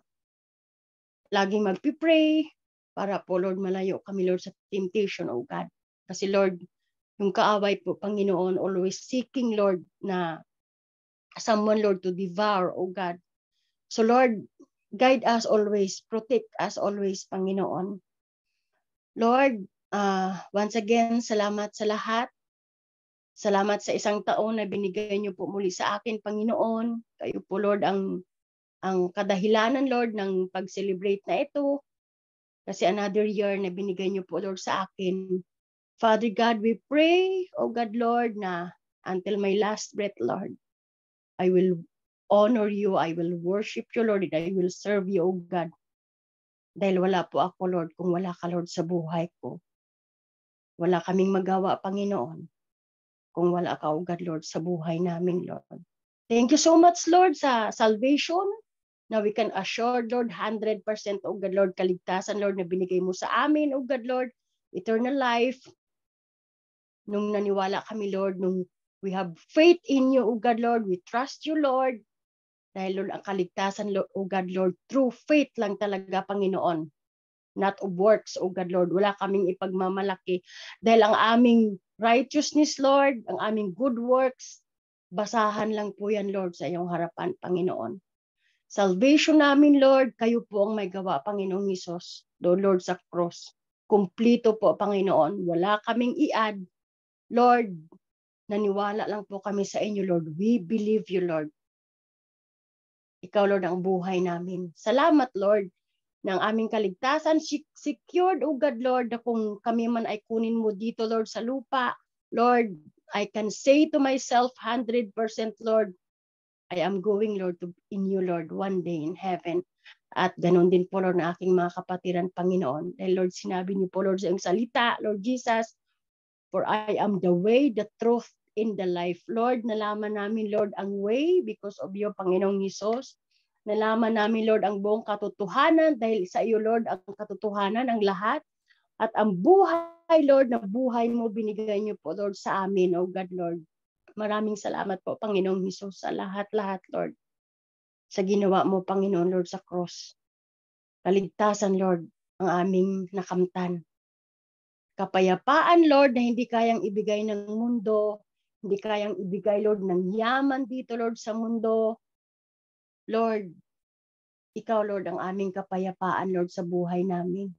Speaker 1: laging magpipray, para po, Lord, malayo kami, Lord, sa temptation, O God. Kasi, Lord, yung kaaway po, Panginoon, always seeking, Lord, na someone, Lord, to devour, O God. So, Lord, guide us always, protect us always, Panginoon. Lord, once again, salamat sa lahat. Salamat sa isang taon na binigay niyo po muli sa akin, Panginoon. Kayo po, Lord, ang ang kadahilanan, Lord, ng pag-celebrate na ito. Kasi another year na binigay niyo po, Lord, sa akin. Father God, we pray, oh God, Lord, na until my last breath, Lord, I will honor you, I will worship you, Lord, and I will serve you, oh God. Dahil wala po ako, Lord, kung wala ka, Lord, sa buhay ko. Wala kaming magawa, Panginoon, kung wala ka, oh God, Lord, sa buhay namin, Lord. Thank you so much, Lord, sa salvation. Now we can assure, Lord, 100%, oh God, Lord, kaligtasan, Lord, na binigay mo sa amin, oh God, Lord, eternal life. Nung naniwala kami, Lord, nung we have faith in you, oh God, Lord, we trust you, Lord. Dahil, Lord, ang kaligtasan, Lord, oh God, Lord, through faith lang talaga, Panginoon. Not of works, oh God, Lord. Wala kaming ipagmamalaki. Dahil ang aming righteousness, Lord, ang aming good works, basahan lang po yan, Lord, sa iyong harapan, Panginoon. Salvation namin, Lord, kayo po ang may gawa, Panginoong Hesus. Lord, sa cross. Kumplito po, Panginoon. Wala kaming i-add. Lord, naniwala lang po kami sa inyo, Lord. We believe you, Lord. Ikaw, Lord, ang buhay namin. Salamat, Lord, ng aming kaligtasan. Secured, oh God, Lord, na kung kami man ay kunin mo dito, Lord, sa lupa, Lord, I can say to myself 100%, Lord, I am going, Lord, in you, Lord, one day in heaven. At ganun din po, Lord, na aking mga kapatiran, Panginoon. Dahil, Lord, sinabi niyo po, Lord, sa iyong salita, Lord Jesus, for I am the way, the truth, in the life. Lord, nalaman namin, Lord, ang way because of you, Panginoong Hesus. Nalaman namin, Lord, ang buong katotohanan dahil sa iyo, Lord, ang katotohanan, ang lahat. At ang buhay, Lord, na buhay mo, binigay niyo po, Lord, sa amin, oh God, Lord. Maraming salamat po, Panginoong Hesus, sa lahat-lahat, Lord. Sa ginawa mo, Panginoon, Lord, sa cross. Kaligtasan, Lord, ang aming nakamtan. Kapayapaan, Lord, na hindi kayang ibigay ng mundo, hindi kayang ibigay, Lord, ng yaman dito, Lord, sa mundo. Lord, ikaw, Lord, ang aming kapayapaan, Lord, sa buhay namin.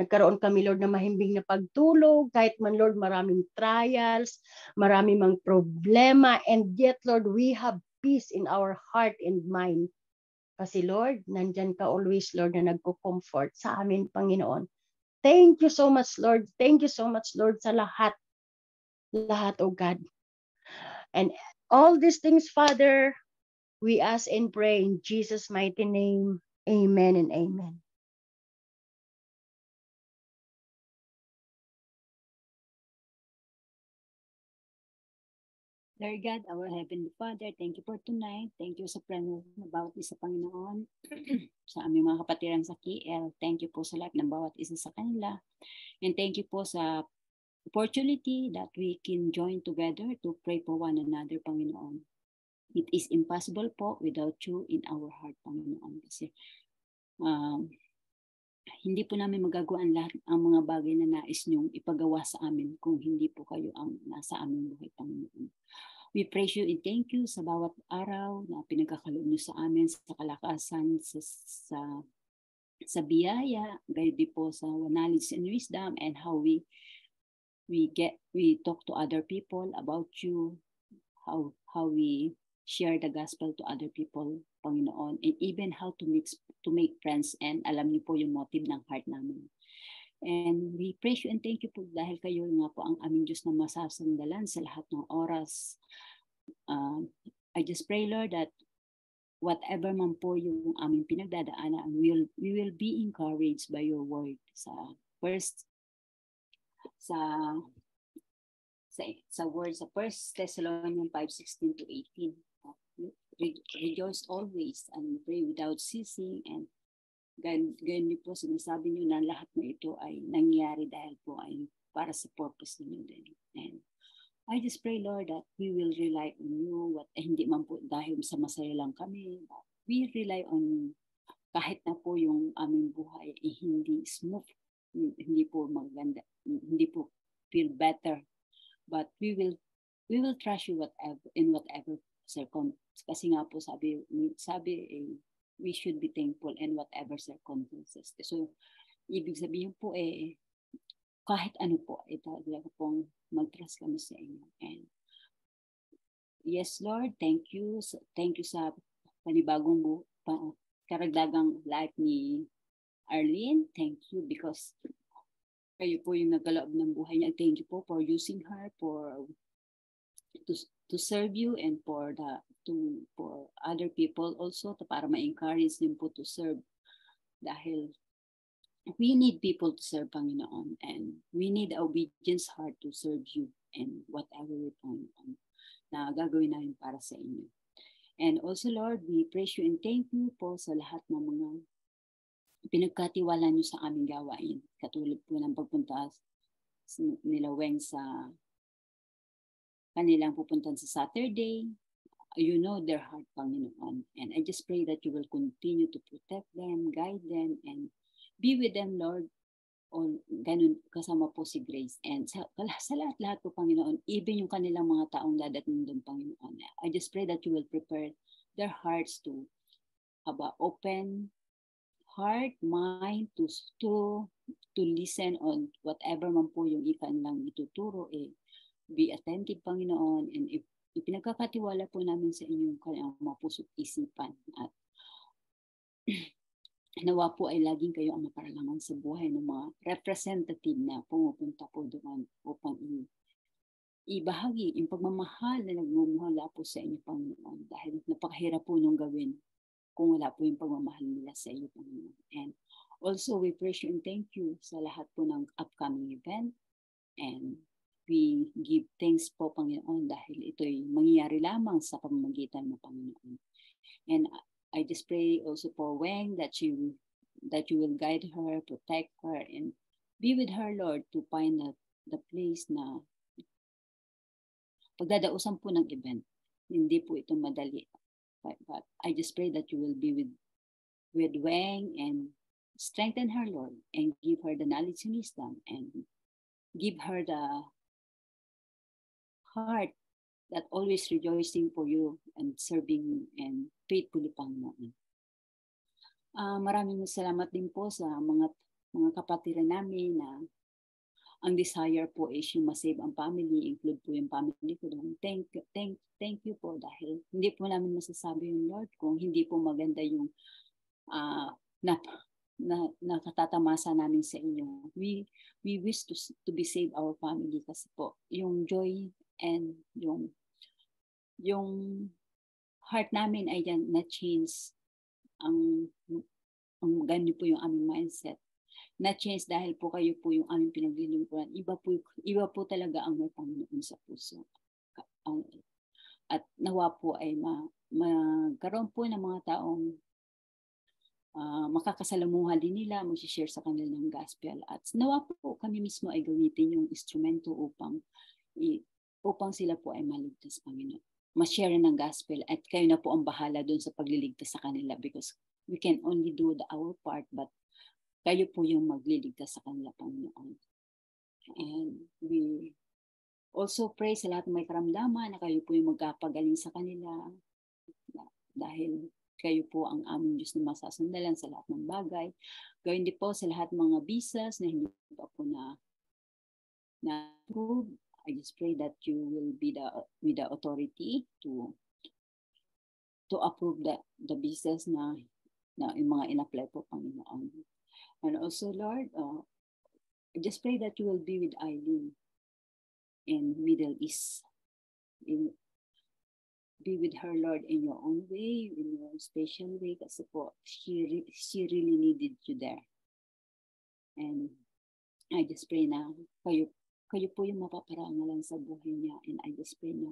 Speaker 1: Nagkaroon kami, Lord, na mahimbing na pagtulog, kahit man, Lord, maraming trials, maraming mang problema, and yet, Lord, we have peace in our heart and mind. Kasi, Lord, nandyan ka always, Lord, na nagko-comfort sa amin, Panginoon. Thank you so much, Lord. Thank you so much, Lord, sa lahat. Lahat, oh God. And all these things, Father, we ask and pray in Jesus' mighty name. Amen and amen.
Speaker 3: Lord God, our Heavenly Father, thank you for tonight. Thank you sa presence na bawat isa, Panginoon. Sa aming mga kapatiran sa KL, thank you po sa lahat ng bawat isa sa kanila. And thank you po sa opportunity that we can join together to pray for one another, Panginoon. It is impossible po without you in our heart, Panginoon. Kasi hindi po namin magagawa ang mga bagay na nais niyong ipagawa sa amin kung hindi po kayo ang nasa aming buhay, Panginoon. We praise you and thank you sa bawat araw na pinagkakaloob niyo sa amin, sa kalakasan, sa biyaya, gayon din po sa knowledge and wisdom, and how we talk to other people about you, how we share the gospel to other people, Panginoon, and even how to make friends, and alam niyo po yung motive ng heart namin. And we praise you and thank you po dahil kayo nga po ang aming Diyos na masasandalan sa lahat ng oras. I just pray, Lord, that whatever man po yung aming pinagdadaanan, we will be encouraged by your word. Sa word sa 1 Thessalonians 5:16 to 18. Rejoice always and pray without ceasing, and ganyan po sinasabi niyo na lahat na ito ay nangyari dahil po ay para sa purpose niyo din. And I just pray, Lord, that we will rely on you, hindi man po dahil sa masaya lang kami, but we rely on kahit na po yung aming buhay ay hindi smooth, hindi po maganda, hindi po feel better, but we will trust you whatever circumstance. Kasi nga po sabi we should be thankful in whatever circumstances. So ibig sabihin po kahit ano po, talaga pong mag-trust kami sa inyo. And yes, Lord, thank you sa panibagong karagdagang life ni Arlene. Thank you because kayo po yung nagkaloob ng buhay niya. Thank you po for using her to serve you and for other people also para ma-encourage din po to serve. Dahil we need people to serve, Panginoon, and we need obedience heart to serve you and whatever we Panginoon na gagawin namin para sa inyo. And also, Lord, we praise you and thank you po sa lahat ng mga pinagkatiwala niyo sa aming gawain. Katulad po ng pagpunta nila Weng sa kanilang pupuntan sa Saturday. You know their heart, Panginoon. And I just pray that you will continue to protect them, guide them, and be with them, Lord. Ganun, kasama po si Grace. And sa lahat-lahat po, Panginoon, even yung kanilang mga taong dadating doon, Panginoon. I just pray that you will prepare their hearts to have an open heart, mind, to listen on whatever man po yung ikanilang ituturo. Be attentive, Panginoon, and ipinagkakatiwala po namin sa inyong kanyang mga puso't isipan. At nawa po ay laging kayo ang maparalangan sa buhay ng mga representative na pumupunta po doon upang ibahagi yung pagmamahal na nagmumula po sa inyo, Panginoon. Dahil napakahirap po nung gawin kung wala po yung pagmamahal nila sa inyo, Panginoon. And also, we praise you and thank you sa lahat po ng upcoming event. And we give thanks po, Panginoon, dahil ito'y mangyayari lamang sa pamamagitan ng Panginoon. And I just pray also for Weng that you will guide her, protect her, and be with her, Lord, to find the place na pagdadausan po ng event. Hindi po ito madali. But I just pray that you will be with Weng and strengthen her, Lord, and give her the knowledge and wisdom, and give her the heart that always rejoicing for you and serving you and faithfully, Panginoon. Maraming salamat din po sa mga kapatiran namin na ang desire po is yung masave ang family, include po yung family ko doon. Thank you po dahil hindi po namin masasabi yung Lord kung hindi po maganda yung nakatatamasa namin sa inyo. We wish to be save our family kasi po yung joy and yung heart namin ay yan na-change ang ganyan po yung aming mindset. Na-change dahil po kayo po yung aming pinaglilingkuran. Iba po talaga ang may Panginoon sa puso. At nawa po ay magkaroon po ng mga taong makakasalamuhan din nila, mag-share sa kanila ng gospel. At nawa po kami mismo ay gamitin yung instrumento upang sila po ay maligtas, Panginoon. Ma-share ng gospel at kayo na po ang bahala doon sa pagliligtas sa kanila because we can only do our part but kayo po yung magliligtas sa kanila, Panginoon. And we also pray sa lahat ng may karamdaman na kayo po yung magkapagaling sa kanila dahil kayo po ang aming Diyos na masasandalan sa lahat ng bagay. Gawin din po sa lahat ng mga visas na hindi pa po na approve. I just pray that you will be with the authority to approve the visas na yung mga in-apply po, Panginoon. And also, Lord, I just pray that you will be with Eileen in Middle East. Be with her, Lord, in your own way, in your special way, kasi po, she really needed you there. And I just pray na kayo po yung mapaparangalan sa buhay niya. And I just pray na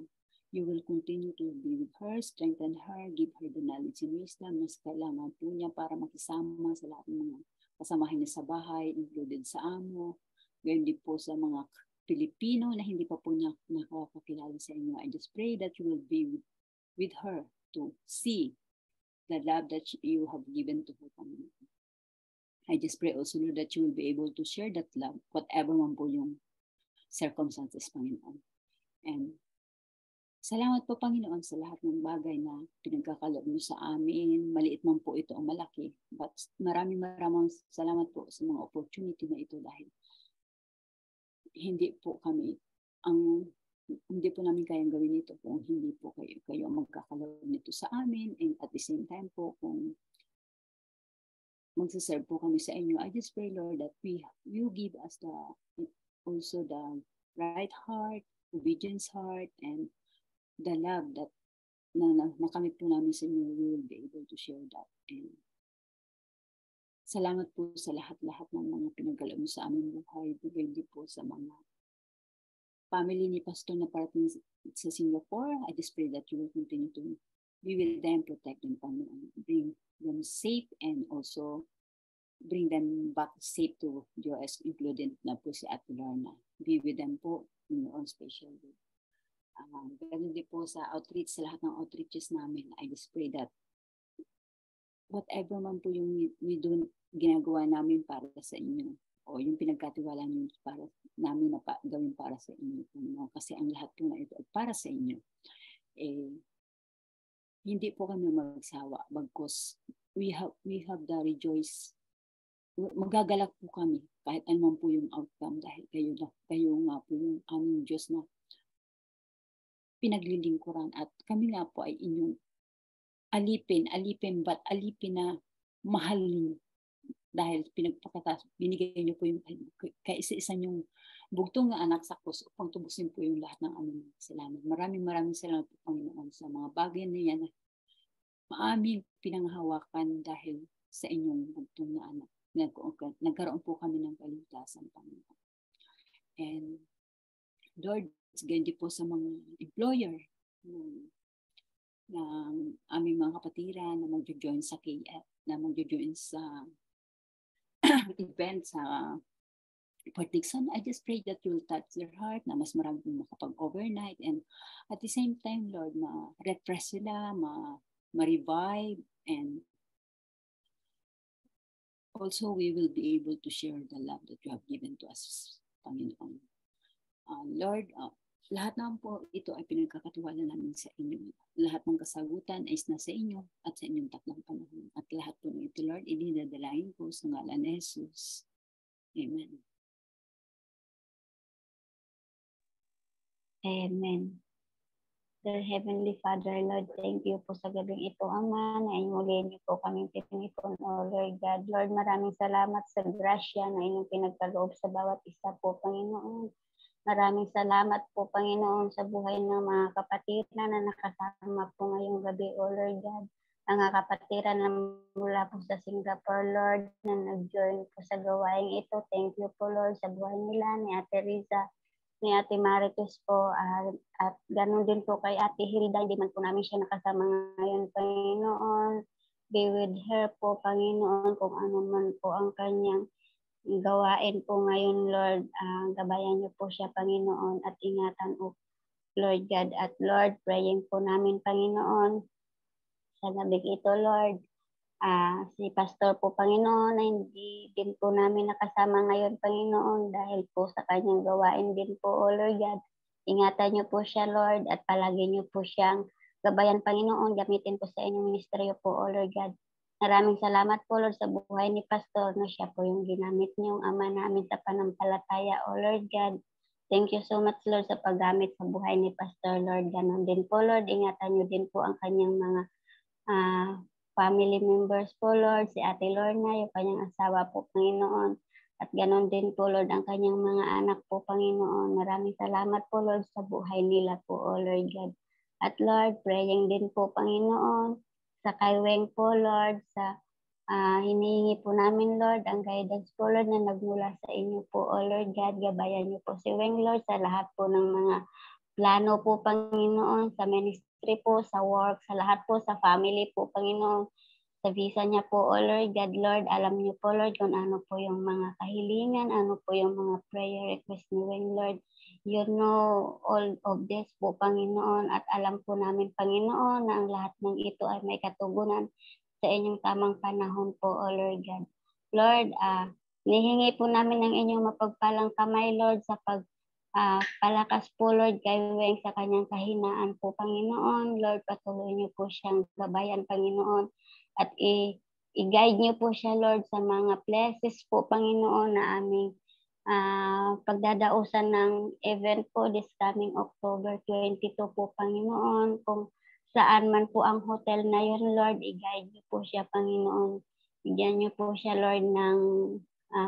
Speaker 3: you will continue to be with her, strengthen her, give her the knowledge and wisdom na kailangan po niya para makisama sa lahat ng mga kasamahan niya sa bahay, included sa amo. Gayun din po sa mga Pilipino na hindi pa po niya nakakakilala sa inyo. I just pray that you will be with her to see the love that you have given to her family. I just pray also, Lord, that you will be able to share that love, whatever man po yung circumstances, Panginoon. And salamat po, Panginoon, sa lahat ng bagay na pinagkakaloob niyo sa amin. Maliit man po ito o malaki. But maraming salamat po sa mga opportunity na ito dahil hindi po kami, ang hindi po namin kayang gawin ito kung hindi po kayo magkakaloob nito sa amin, and at the same time po kung magsaserve po kami sa inyo, I just pray, Lord, that you give us also the right heart, obedience heart, and the love that nakamit po namin sa inyo, we will be able to share that. And salamat po sa lahat-lahat ng mga pinagkaloob mo sa aming buhay, hindi po sa mga family ni Pastor na parating sa Singapore. I just pray that you will continue to be with them, protect them, bring them safe, and also bring them back safe to US, including na po si Ate Lorna. Be with them po in your own special way. Ganun din po sa outreach, sa lahat ng outreaches namin, I just pray that whatever man po yung ginagawa namin para sa inyo, o yung pinagkatiwala niyo para namin na gawin para sa inyo. Kasi ang lahat po na ito ay para sa inyo. Hindi po kami magsawa. Bagkus we have the rejoice. Magagalak po kami kahit anong po yung outcome dahil kayo nga po yung aming Diyos na pinaglilingkuran at kami nga po ay inyong alipin na mahal ninyo. Dahil binigay niyo po yung kaisa-isa yung bugtong na anak sa krus upang tubusin po yung lahat ng aming salamat. Maraming salamat po, Panginoon, sa mga bagay na yan na maaming pinanghawakan dahil sa inyong bugtong na anak. Nagkaroon po kami ng kaligtasan, Panginoon. And Lord, ganyan po sa mga employer ng aming mga kapatiran na magjo-join sa KF, na magjo-join sa event sa Port Dickson. I just pray that you will touch their heart, na mas marami makapag-overnight, and at the same time, Lord, ma-refresh sila, ma-revive, and also we will be able to share the love that you have given to us, Panginoon. Lord, lahat naman po ito ay pinagkakatiwala namin sa inyo. Lahat ng kasagutan ay nasa inyo at sa inyong takdang panahon. At lahat po ng ito, Lord, idinadalain po sa ngalan ni Jesus. Amen.
Speaker 4: Amen. Dear Heavenly Father, Lord, thank you po sa gabing ito, Ama, na inyong niyo po kaming pinipon, O Lord God. Lord, maraming salamat sa grasya na inyong pinagkaloob sa bawat isa po, Panginoon. Maraming salamat po, Panginoon, sa buhay ng mga kapatiran na nakasama po ngayong gabi, O Lord God. Mga kapatiran na mula po sa Singapore, Lord, na nag-join po sa gawaing ito. Thank you po, Lord, sa buhay nila, ni Ate Riza, ni Ate Marites po, at ganun din po kay Ate Hilda. Hindi man po namin siya nakasama ngayon, Panginoon. Be with her po, Panginoon, kung ano man po ang kanyang gawain po ngayon, Lord. Gabayan niyo po siya, Panginoon, at ingatan po, Lord God. At Lord, praying po namin, Panginoon, sa gabi ito, Lord. Si Pastor po, Panginoon, na hindi din po namin nakasama ngayon, Panginoon, dahil po sa kanyang gawain din po, O Lord God. Ingatan niyo po siya, Lord, at palagi niyo po siyang gabayan, Panginoon. Gamitin po sa inyong ministeryo po, O Lord God. Maraming salamat po, Lord, sa buhay ni Pastor, na siya po yung ginamit niyong Ama namin sa panampalataya, O Lord God. Thank you so much, Lord, sa paggamit sa buhay ni Pastor, Lord. Ganon din po, Lord. Ingatan niyo din po ang kanyang mga family members po, Lord. Si Ate Lorna, yung kanyang asawa po, Panginoon. At ganon din po, Lord, ang kanyang mga anak po, Panginoon. Maraming salamat po, Lord, sa buhay nila po, O Lord God. At Lord, praying din po, Panginoon, sa kay Weng po, Lord, sa hinihingi po namin, Lord, ang guidance po, Lord, na nagmula sa inyo po, O Lord God. Gabayan niyo po si Weng, Lord, sa lahat po ng mga plano po, Panginoon, sa ministry po, sa work, sa lahat po, sa family po, Panginoon, sa visa niya po, O Lord God. Lord, alam niyo po, Lord, kung ano po yung mga kahilingan, ano po yung mga prayer request ni Weng, Lord. You know all of this po, Panginoon, at alam po namin, Panginoon, na ang lahat ng ito ay may katugunan sa inyong tamang panahon po, O Lord God. Lord, nihingi po namin ng inyong mapagpalang kamay, Lord, sa palakas po, Lord, kay Weng sa kanyang kahinaan po, Panginoon. Lord, patuloy niyo po siyang gabayan, Panginoon, at i-guide niyo po siya, Lord, sa mga places po, Panginoon, na aming pagdadausan ng event po this coming October 22 po, Panginoon. Kung saan man po ang hotel na yun, Lord, i-guide niyo po siya, Panginoon. Bigyan niyo po siya, Lord, ng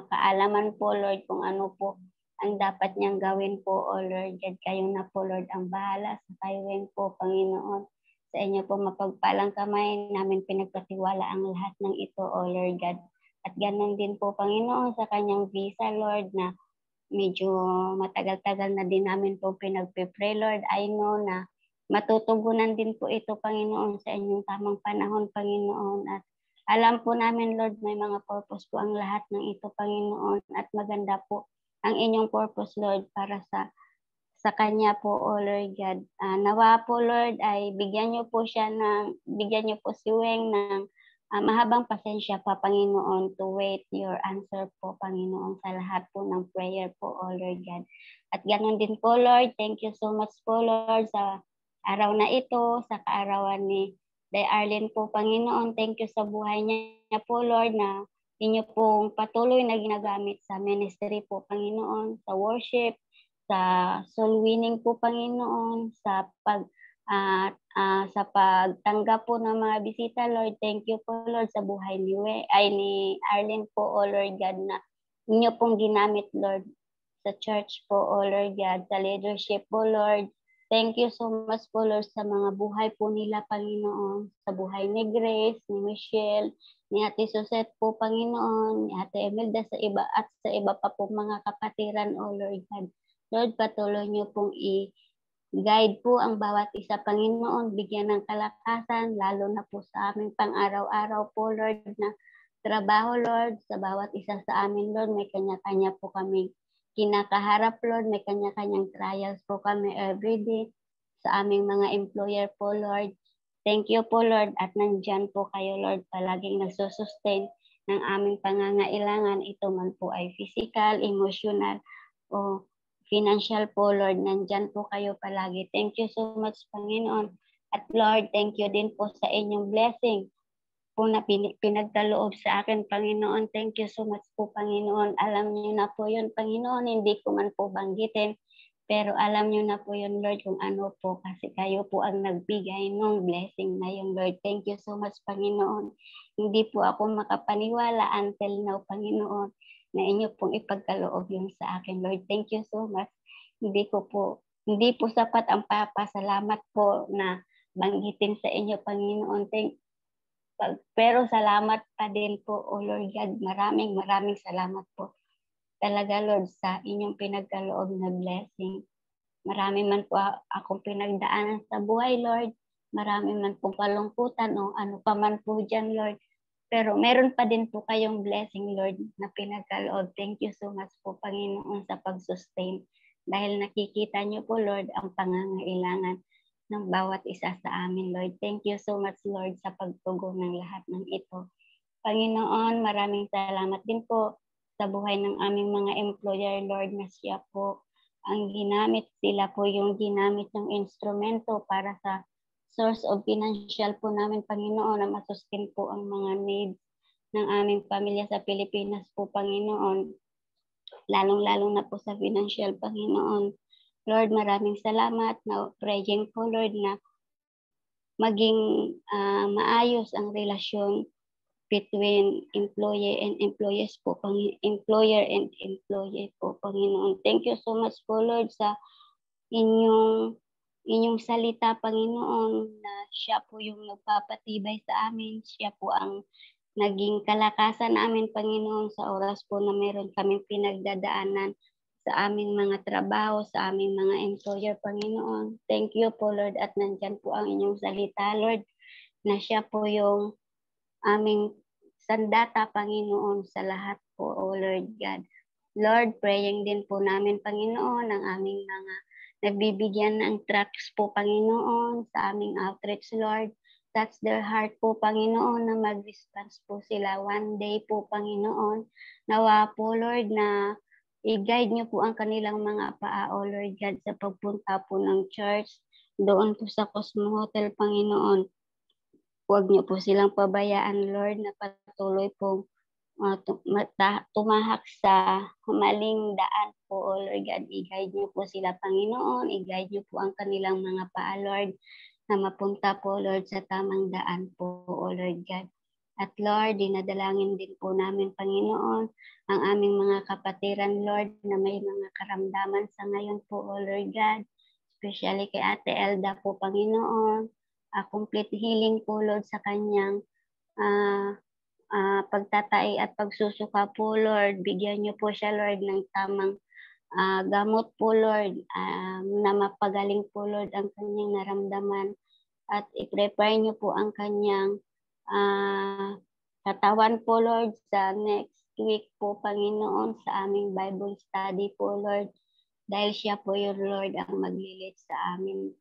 Speaker 4: kaalaman po, Lord, kung ano po ang dapat niyang gawin po, O Lord God. Kayo na po, Lord, ang bahala sa highway po, Panginoon. Sa inyo po mapagpalang kamay namin pinagkatiwala ang lahat ng ito, O Lord God. At ganun din po, Panginoon, sa kanyang visa, Lord, na medyo matagal-tagal na din namin po pinagpipray, Lord. I know na matutugunan din po ito, Panginoon, sa inyong tamang panahon, Panginoon. At alam po namin, Lord, may mga purpose po ang lahat ng ito, Panginoon. At maganda po ang inyong purpose, Lord, para sa kanya po, O Lord God. Nawa po, Lord, ay bigyan niyo po si Weng ng mahabang pasensya pa, Panginoon, to wait your answer po, Panginoon, sa lahat po ng prayer po, O Lord God. At ganun din po, Lord, thank you so much po, Lord, sa araw na ito, sa kaarawan ni Day Arlene po, Panginoon. Thank you sa buhay niya po, Lord, na inyo pong patuloy na ginagamit sa ministry po, Panginoon, sa worship, sa soul winning po, Panginoon, sa pagtanggap po ng mga bisita, Lord. Thank you po, Lord, sa buhay ni Arlene po, O Lord God, na inyo pong ginamit, Lord, sa church po, O Lord God, sa leadership po, Lord. Thank you so much po, Lord, sa mga buhay po nila, Panginoon, sa buhay ni Grace, ni Michelle, ni Ate Susette po, Panginoon, ni Ate Emelda, sa iba pa po mga kapatiran, O Lord God. Lord, patuloy niyo pong guide po ang bawat isa, Panginoon, bigyan ng kalakasan, lalo na po sa aming pang-araw-araw po, Lord, na trabaho, Lord, sa bawat isa sa amin, Lord, may kanya-kanya po kami kinakaharap, Lord, may kanya-kanyang trials po kami everyday sa aming mga employer po, Lord. Thank you po, Lord, at nandyan po kayo, Lord, palaging nagsusustain ng aming pangangailangan, ito man po ay physical, emotional, o financial po, Lord, nandyan po kayo palagi. Thank you so much, Panginoon. At Lord, thank you din po sa inyong blessing po na pinagkaloob sa akin, Panginoon. Thank you so much po, Panginoon. Alam niyo na po yun, Panginoon. Hindi ko man po banggitin, pero alam niyo na po yun, Lord, kung ano po, kasi kayo po ang nagbigay ng blessing na yun, Lord. Thank you so much, Panginoon. Hindi po ako makapaniwala until now, Panginoon, na inyo pong ipagkaloob yun sa akin, Lord. Thank you so much. Hindi po sapat ang papasalamat po na banggitin sa inyo, Panginoon. Pero salamat pa din po, O Lord God. Maraming salamat po. Talaga, Lord, sa inyong pinagkaloob na blessing. Marami man po akong pinagdaanan sa buhay, Lord. Marami man pong kalungkutan o ano pa man po dyan, Lord. Pero meron pa din po kayong blessing, Lord, na pinagkaloob. Thank you so much po, Panginoon, sa pag-sustain. Dahil nakikita niyo po, Lord, ang pangangailangan ng bawat isa sa amin, Lord. Thank you so much, Lord, sa pagtugon ng lahat ng ito. Panginoon, maraming salamat din po sa buhay ng aming mga employer, Lord, na siya po ang ginamit. Sila po yung ginamit ng instrumento para sa source of financial po namin, Panginoon, na masustain po ang mga needs ng aming pamilya sa Pilipinas po, Panginoon. Lalong-lalong na po sa financial, Panginoon. Lord, maraming salamat na praying po, Lord, na maging maayos ang relasyon between employer and employees po, employer and employee po, Panginoon. Thank you so much po, Lord, sa inyong salita, Panginoon, na siya po yung nagpapatibay sa amin. Siya po ang naging kalakasan namin, Panginoon, sa oras po na meron kaming pinagdadaanan sa aming mga trabaho, sa aming mga employer, Panginoon. Thank you po, Lord, at nandyan po ang inyong salita, Lord, na siya po yung aming sandata, Panginoon, sa lahat po, O Lord God. Lord, praying din po namin, Panginoon, ang aming mga nagbibigyan ng tracts po, Panginoon, sa aming outreach, Lord. Touch their heart po, Panginoon, na mag-response po sila one day po, Panginoon. Nawa po, Lord, na i-guide niyo po ang kanilang mga paa, O Lord God, sa pagpunta po ng church, doon po sa Cosmo Hotel, Panginoon. Huwag niyo po silang pabayaan, Lord, na patuloy pong tumahak sa maling daan po, O Lord God. I-guide niyo po sila, Panginoon. I-guide niyo po ang kanilang mga paa, Lord, na mapunta po, Lord, sa tamang daan po, O Lord God. At Lord, dinadalangin din po namin, Panginoon, ang aming mga kapatiran, Lord, na may mga karamdaman sa ngayon po, O Lord God. Especially kay Ate Elda po, Panginoon. Complete healing po, Lord, sa kanyang pagtatai at pagsusuka po, Lord. Bigyan niyo po siya, Lord, ng tamang gamot po, Lord, na mapagaling po, Lord, ang kanyang naramdaman. At i-prepare niyo po ang kanyang katawan po, Lord, sa next week po, Panginoon, sa aming Bible study po, Lord. Dahil siya po yung Lord ang maglilit sa aming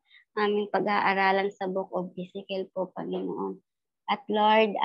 Speaker 4: pag-aaralan sa Book of Ezekiel po, Panginoon. At Lord,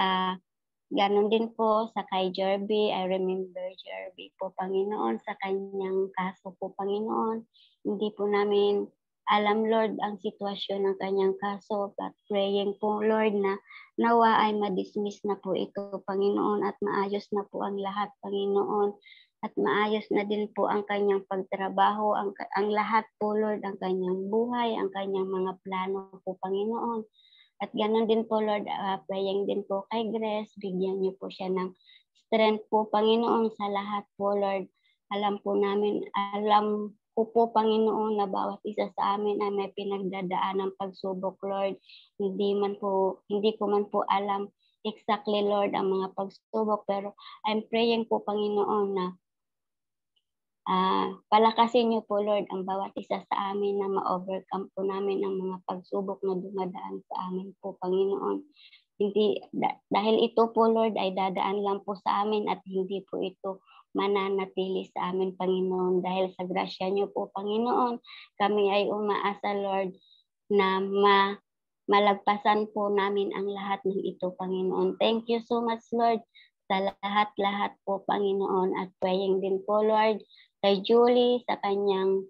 Speaker 4: ganon din po sa kay Jerby. I remember Jerby po, Panginoon, sa kanyang kaso po, Panginoon. Hindi po namin alam, Lord, ang sitwasyon ng kanyang kaso. But praying po, Lord, na nawa ay madismiss na po ito, Panginoon, at maayos na po ang lahat, Panginoon. At maayos na din po ang kanyang pagtrabaho, ang lahat po, Lord, ang kanyang buhay, ang kanyang mga plano po, Panginoon. At ganoon din po, Lord, praying din po kay Grace, bigyan niyo po siya ng strength po, Panginoon, sa lahat po, Lord. Alam ko po, Panginoon, na bawat isa sa amin ay may pinagdadaan ng pagsubok, Lord. Hindi ko man po alam exactly, Lord, ang mga pagsubok, pero I'm praying po, Panginoon, na palakasin niyo po, Lord, ang bawat isa sa amin na ma-overcome po namin ang mga pagsubok na dumadaan sa amin po, Panginoon. Dahil ito po, Lord, ay dadaan lang po sa amin at hindi po ito mananatili sa amin, Panginoon. Dahil sa grasya niyo po, Panginoon, kami ay umaasa, Lord, na malagpasan po namin ang lahat ng ito, Panginoon. Thank you so much, Lord, sa lahat-lahat po, Panginoon. At praying din po, Lord, kay Julie sa kanyang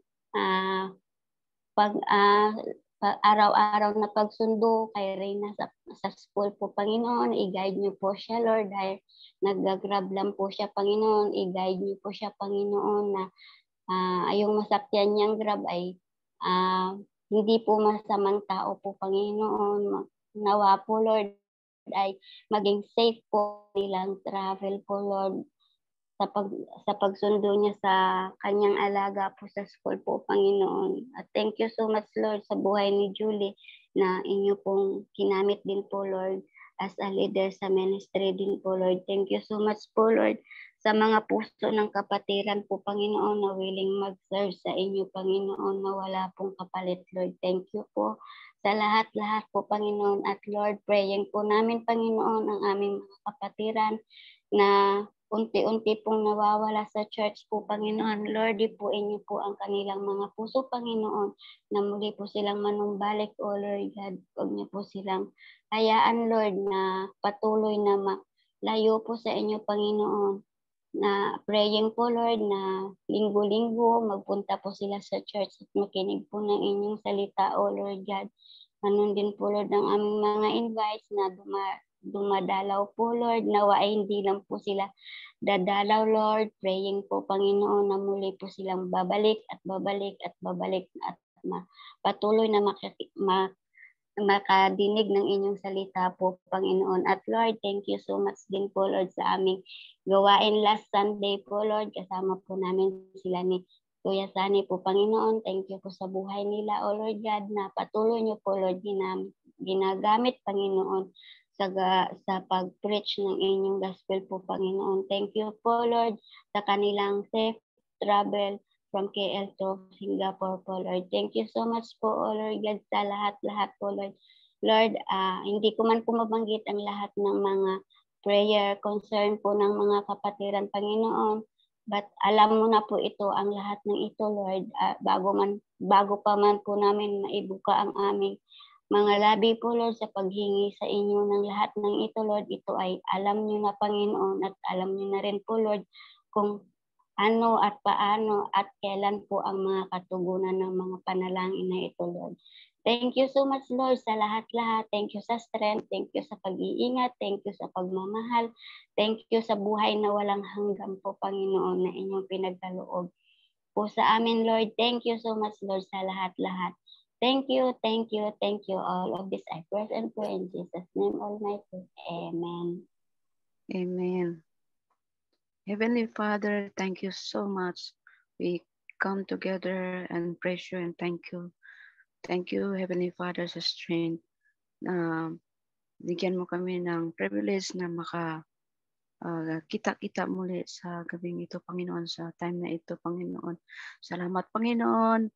Speaker 4: araw-araw na pagsundo, kay Reyna sa school po, Panginoon. I-guide niyo po siya, Lord, dahil nag-grab lang po siya, Panginoon. I-guide niyo po siya, Panginoon, na yung masakyan niyang grab ay hindi po masamang tao po, Panginoon. Nawa po, Lord, ay maging safe po nilang travel po, Lord, sa pagsundo niya sa kanyang alaga po sa school po, Panginoon. At thank you so much, Lord, sa buhay ni Julie na inyo pong kinamit din po, Lord, as a leader sa ministry din po, Lord. Thank you so much po, Lord, sa mga puso ng kapatiran po, Panginoon, na willing mag-serve sa inyo, Panginoon, na wala pong kapalit, Lord. Thank you po sa lahat-lahat po, Panginoon. At Lord, praying po namin, Panginoon, ang aming mga kapatiran na unti-unti pong nawawala sa church po, Panginoon. Lord, ipuin niyo po ang kanilang mga puso, Panginoon, na muli po silang manumbalik, O Lord God. Huwag niyo po silang hayaan, Lord, na patuloy na malayo po sa inyo, Panginoon. Na praying po, Lord, na linggo-linggo magpunta po sila sa church at makinig po ng inyong salita, O Lord God. Ganun din po, Lord, ang aming mga invites na dumadalaw po, Lord. Nawa ay hindi lang po sila dadalaw, Lord. Praying po, Panginoon, na muli po silang babalik at babalik at babalik at patuloy na makadinig ng inyong salita po, Panginoon. At Lord, thank you so much din po, Lord, sa aming gawain last Sunday po, Lord. Kasama po namin sila ni Kuya Sani po, Panginoon. Thank you po sa buhay nila, O Lord God, na patuloy niyo po, Lord, ginagamit, Panginoon, sa pag-preach ng inyong gospel po, Panginoon. Thank you po, Lord, sa kanilang safe travel from KL to Singapore po, Lord. Thank you so much po, O Lord God, sa lahat-lahat po, Lord. Lord, hindi ko man po mabanggit ang lahat ng mga prayer concern po ng mga kapatiran, Panginoon. But alam mo na po ito, ang lahat ng ito, Lord, bago pa man po namin maibuka ang aming mga labi po, Lord, sa paghingi sa inyo ng lahat ng ito, Lord. Ito ay alam niyo na, Panginoon, at alam niyo na rin po, Lord, kung ano at paano at kailan po ang mga katugunan ng mga panalangin na ito, Lord. Thank you so much, Lord, sa lahat-lahat. Thank you sa strength. Thank you sa pag-iingat. Thank you sa pagmamahal. Thank you sa buhay na walang hanggan po, Panginoon, na inyong pinagkaloob po sa amin, Lord. Thank you so much, Lord, sa lahat-lahat. Thank you, thank you, thank you. All of this I pray and pray in Jesus' name Almighty. Amen.
Speaker 7: Amen. Heavenly Father, thank you so much. We come together and praise you and thank you. Thank you, Heavenly Father, sa strength na bigyan mo kami ng privilege na kita-kita muli sa gabing ito, Panginoon, sa time na ito, Panginoon. Salamat, Panginoon,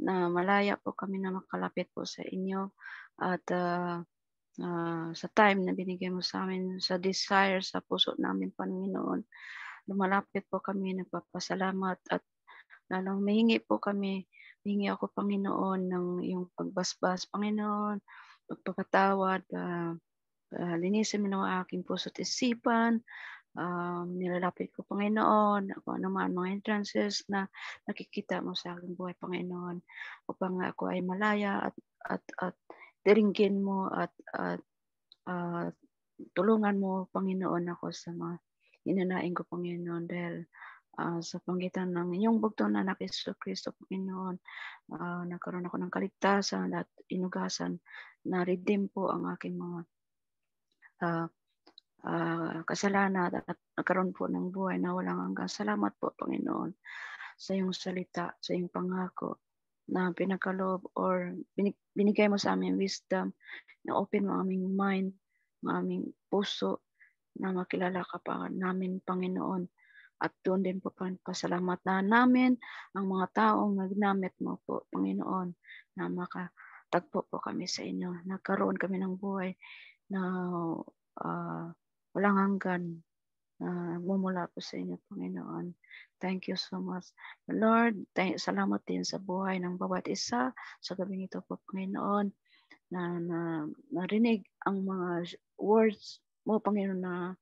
Speaker 7: na malaya po kami na makalapit po sa inyo at sa time na binigay mo sa amin, sa desire, sa puso namin, Panginoon. Lumalapit po kami, nagpapasalamat at lalong humihingi ako, Panginoon, ng iyong pagbasbas, Panginoon, pagpapatawad, linisin mo ng aking puso at isipan, nilalapit ko, Panginoon, kung ano man mga entrances na nakikita mo sa aking buhay, Panginoon, upang ako ay malaya at diringgin mo at tulungan mo, Panginoon, ako sa mga hinanain ko, Panginoon, dahil sa pangitan ng iyong bugtong na anak Kristo, Panginoon, nagkaroon ako ng kaligtasan at inugasan na redeem po ang aking mga kasalanan at nagkaroon po ng buhay na walang hanggan. Salamat po, Panginoon, sa iyong salita, sa iyong pangako na pinagkaloob or binigay mo sa amin wisdom, na open mo aming mind, ang aming puso, na makilala ka pa namin, Panginoon. At doon din po pasalamat na namin ang mga taong nagnamit mo po, Panginoon, na makatagpo po kami sa inyo. Nagkaroon kami ng buhay na walang hanggan, mumula po sa inyo, Panginoon. Thank you so much. Lord, salamat din sa buhay ng bawat isa sa gabing ito po, Panginoon, na narinig ang mga words mo, Panginoon, na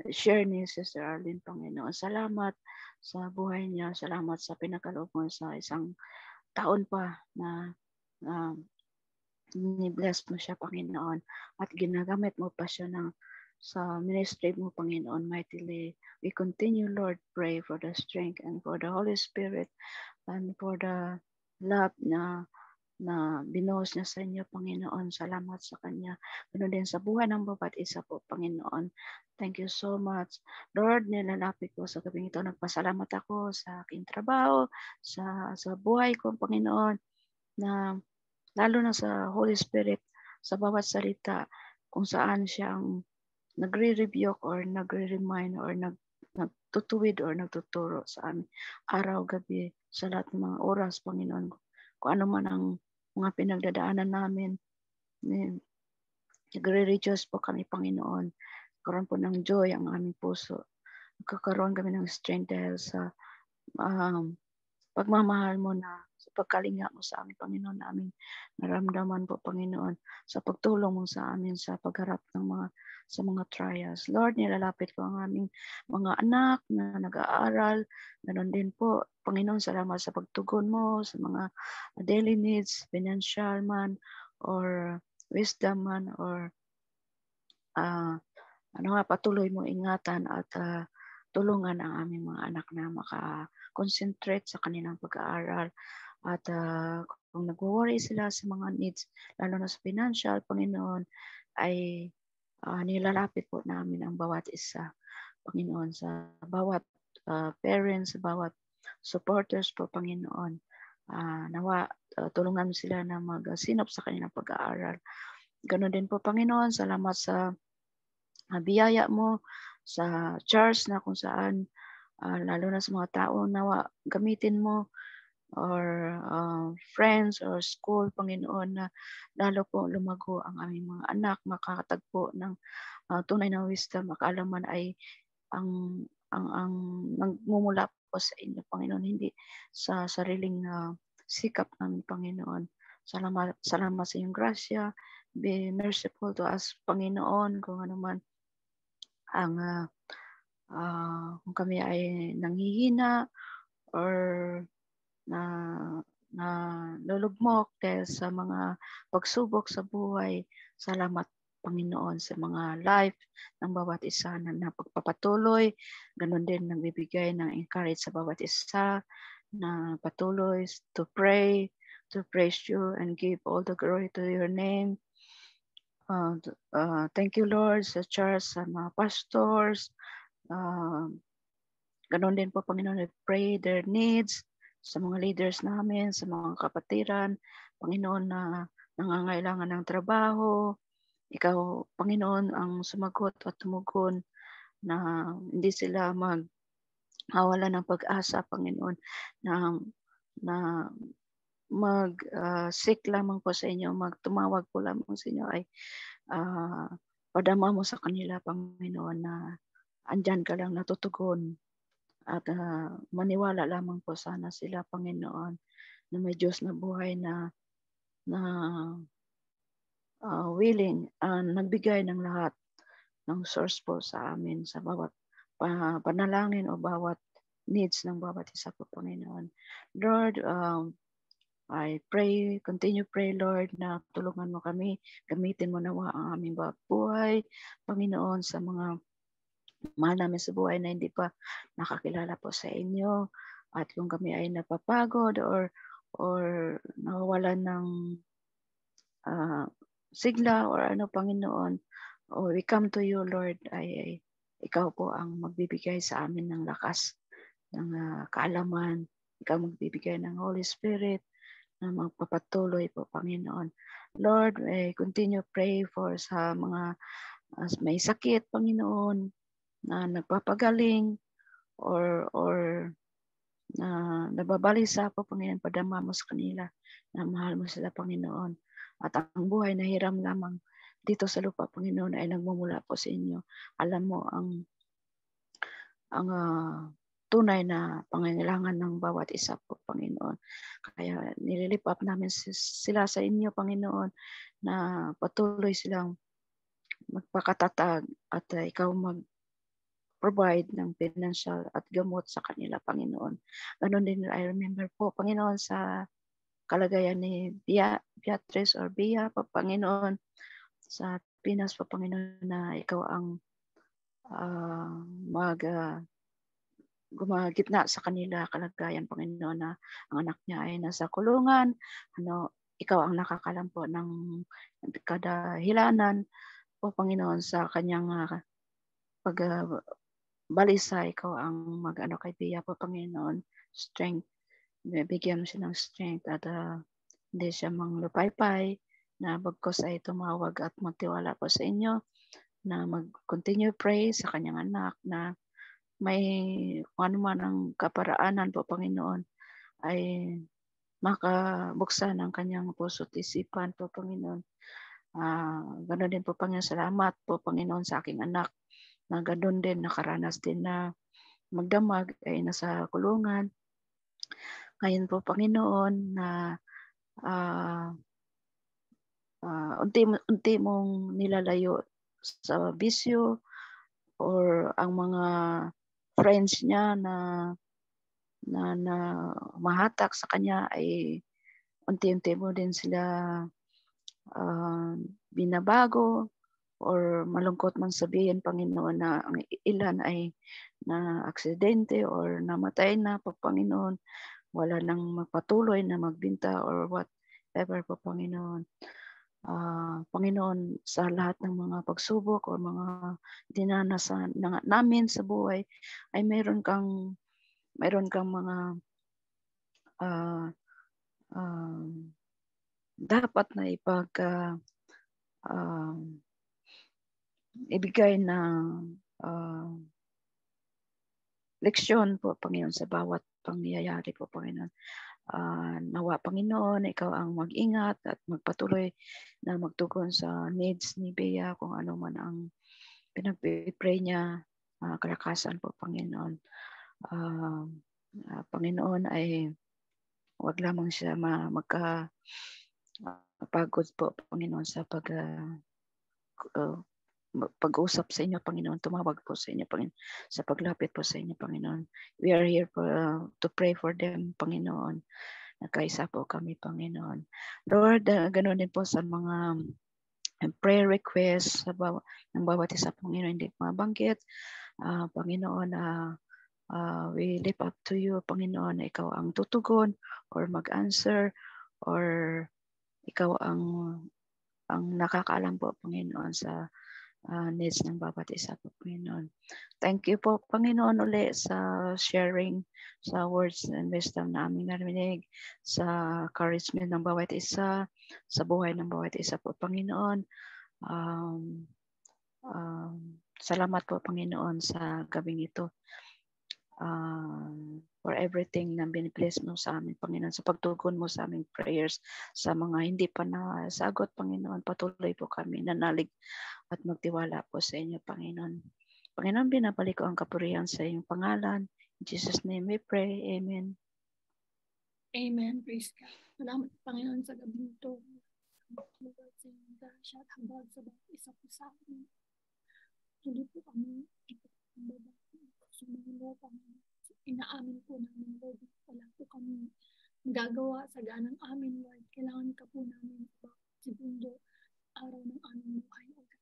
Speaker 7: share ni Sister Arlene, Panginoon. Salamat sa buhay niya. Salamat sa pinakaloob mo sa isang taon pa na ni-bless mo siya, Panginoon. At ginagamit mo pa siya sa ministry mo, Panginoon, mightily. We continue, Lord, pray for the strength and for the Holy Spirit and for the love na binuhos niya sa inyo, Panginoon. Salamat sa Kanya. Ganoon din sa buhay ng bawat isa po, Panginoon. Thank you so much. Lord, nilalapit ko sa gabing ito. Nagpasalamat ako sa aking trabaho, sa buhay ko, Panginoon, na lalo na sa Holy Spirit, sa bawat salita, kung saan siya ang nagre-rebuke or nagre-remind or nagtutuwid or nagtuturo sa amin araw-gabi sa lahat ng mga oras, Panginoon. Kung ano man ang mga pinagdadaanan namin, nagre-rejoice po kami, Panginoon. Karoon po ng joy ang aming puso. Nagkakaroon kami ng strength dahil sa pagmamahal mo na sa pagkalinga mo sa amin, Panginoon, na aming naramdaman po, Panginoon, sa pagtulong mo sa amin sa pagharap ng mga trials. Lord, nilalapit ko ang aming mga anak na nag-aaral. Ganon din po, Panginoon, salamat sa pagtugon mo sa mga daily needs, financial man, or wisdom man, or patuloy mo ingatan at tulungan ang aming mga anak na maka-concentrate sa kanilang pag-aaral. At kung nag-worry sila sa mga needs, lalo na sa financial, Panginoon, ay nilalapit po namin ang bawat isa, Panginoon, sa bawat parents, sa bawat supporters po, Panginoon. Nawa, tulungan sila na mag-sinop sa kanilang pag-aaral. Ganon din po, Panginoon, salamat sa biyaya mo sa church na kung saan lalo na sa mga tao nawa gamitin mo or friends or school, Panginoon, na lalo po lumago ang aming mga anak, makakatagpo ng tunay na wisdom, makaalaman ay ang nagmumula po sa inyo, Panginoon, hindi sa sariling sikap namin, Panginoon. Salamat sa iyong grasya. Be merciful to us, Panginoon, kung ano man ang kung kami ay nanghihina or na na lulugmok dahil sa mga pagsubok sa buhay. Salamat Panginoon sa mga life ng bawat isa na napagpapatuloy. Ganon din nagbibigay ng encourage sa bawat isa na patuloy to pray, to praise you and give all the glory to your name. Thank you Lord sa church, sa mga pastors. Ganon din po Panginoon, I pray their needs sa mga leaders namin, sa mga kapatiran, Panginoon na nangangailangan ng trabaho. Ikaw, Panginoon, ang sumagot at tumugon na hindi sila mawala ng pag-asa, Panginoon, na mag-seek lamang po sa inyo, magtumawag po lamang sa inyo ay padama mo sa kanila, Panginoon, na andyan ka lang natutugon at maniwala lamang po sana sila, Panginoon, na may Diyos na buhay na willing, nagbigay ng lahat ng source po sa amin sa bawat panalangin o bawat needs ng bawat isa po, Panginoon. Lord, I pray, continue pray, Lord, na tulungan mo kami, gamitin mo nawa ang aming bawat buhay, Panginoon, sa mga mahal namin sa buhay na hindi pa nakakilala po sa inyo. At kung kami ay napapagod or nawawalan ng sigla or ano, Panginoon, we come to you, Lord, ay ikaw po ang magbibigay sa amin ng lakas, ng kaalaman. Ikaw magbibigay ng Holy Spirit na magpapatuloy po, Panginoon. Lord, continue pray for sa mga may sakit, Panginoon, na nagpapagaling or na nababalisa po, Panginoon, padama mo sa kanila na mahal mo sila, Panginoon. At ang buhay na hiram lamang dito sa lupa, Panginoon, ay nagmumula po sa inyo. Alam mo ang tunay na pangangailangan ng bawat isa po, Panginoon. Kaya nililift up namin sila sa inyo, Panginoon, na patuloy silang magpakatatag at ikaw mag-provide ng financial at gamot sa kanila, Panginoon. Ganon din, I remember po, Panginoon, sa kalagayan ni Beatrice or Bia, po, Panginoon, sa Pinas po, Panginoon, na ikaw ang gumagitna sa kanila kalagayan, Panginoon, na ang anak niya ay nasa kulungan. Ikaw ang nakakalam po ng kadahilanan po, Panginoon, sa kanyang pagbalisa. Ikaw ang mag-ano kay Bia po, Panginoon, strength. Bigyan mo siya ng strength at hindi siya manglupaypay, na bagkos ay tumawag at magtiwala po sa inyo, na mag-continue pray sa kanyang anak na may kung ano man ang kaparaanan po, Panginoon, ay makabuksan ang kanyang puso at isipan po, Panginoon. Ganoon din po, Panginoon, salamat po, Panginoon, sa aking anak na ganoon din, nakaranas din na magdamag ay nasa kulungan. Ngayon po, Panginoon, na unti mong nilalayo sa bisyo or ang mga friends niya na mahatak sa kanya ay unti-unti mo din sila binabago, or malungkot man sabihin, Panginoon, na ang ilan ay na aksidente or namatay na po, Panginoon, wala nang magpatuloy na magbinta or whatever po, Panginoon. Panginoon, sa lahat ng mga pagsubok o mga dinanasan namin sa buhay ay mayroon kang mga dapat na ibigay na leksyon po, Panginoon, sa bawat pangyayari po, Panginoon. Nawa, Panginoon, ikaw ang mag-ingat at magpatuloy na magtugon sa needs ni Bea, kung ano man ang pinag-pray niya, kalakasan po, Panginoon. Panginoon, ay wag lamang siya magkapagod po, Panginoon, sa pag-usap sa inyo, Panginoon, tumawag po sa inyo, Panginoon, sa paglapit po sa inyo, Panginoon. We are here to pray for them, Panginoon, Nagkaisa po kami, Panginoon. Lord, ganoon din po sa mga prayer requests ng bawat isa, Panginoon, hindi mabanggit. Panginoon, we lift up to you, Panginoon, na ikaw ang tutugon or mag-answer or ikaw ang nakakaalam po, Panginoon, sa needs ng bawat isa po, Panginoon. Thank you po, Panginoon, uli sa sharing, sa words and wisdom na aming narinig, sa encouragement ng bawat isa, sa buhay ng bawat isa po, Panginoon. Salamat po, Panginoon, sa gabing ito. For everything na binibless mo sa amin, Panginoon, sa pagtugon mo sa aming prayers, sa mga hindi pa nasagot, Panginoon, patuloy po kami nanalig at magtiwala po sa inyo, Panginoon. Panginoon, binabalik ko ang kapurihan sa iyong pangalan. In Jesus' name we pray. Amen.
Speaker 2: Amen. Praise God. Salamat, Panginoon, sa gabi ito. Siya at hambag sa bawat isa po sa amin. Hindi po kami sumunod, Panginoon. Inaamin po namin, Lord, wala po kami magagawa sa ganang amin, Lord. Kailangan ka po namin sa bawat segundo, araw ng aming buhay, Lord.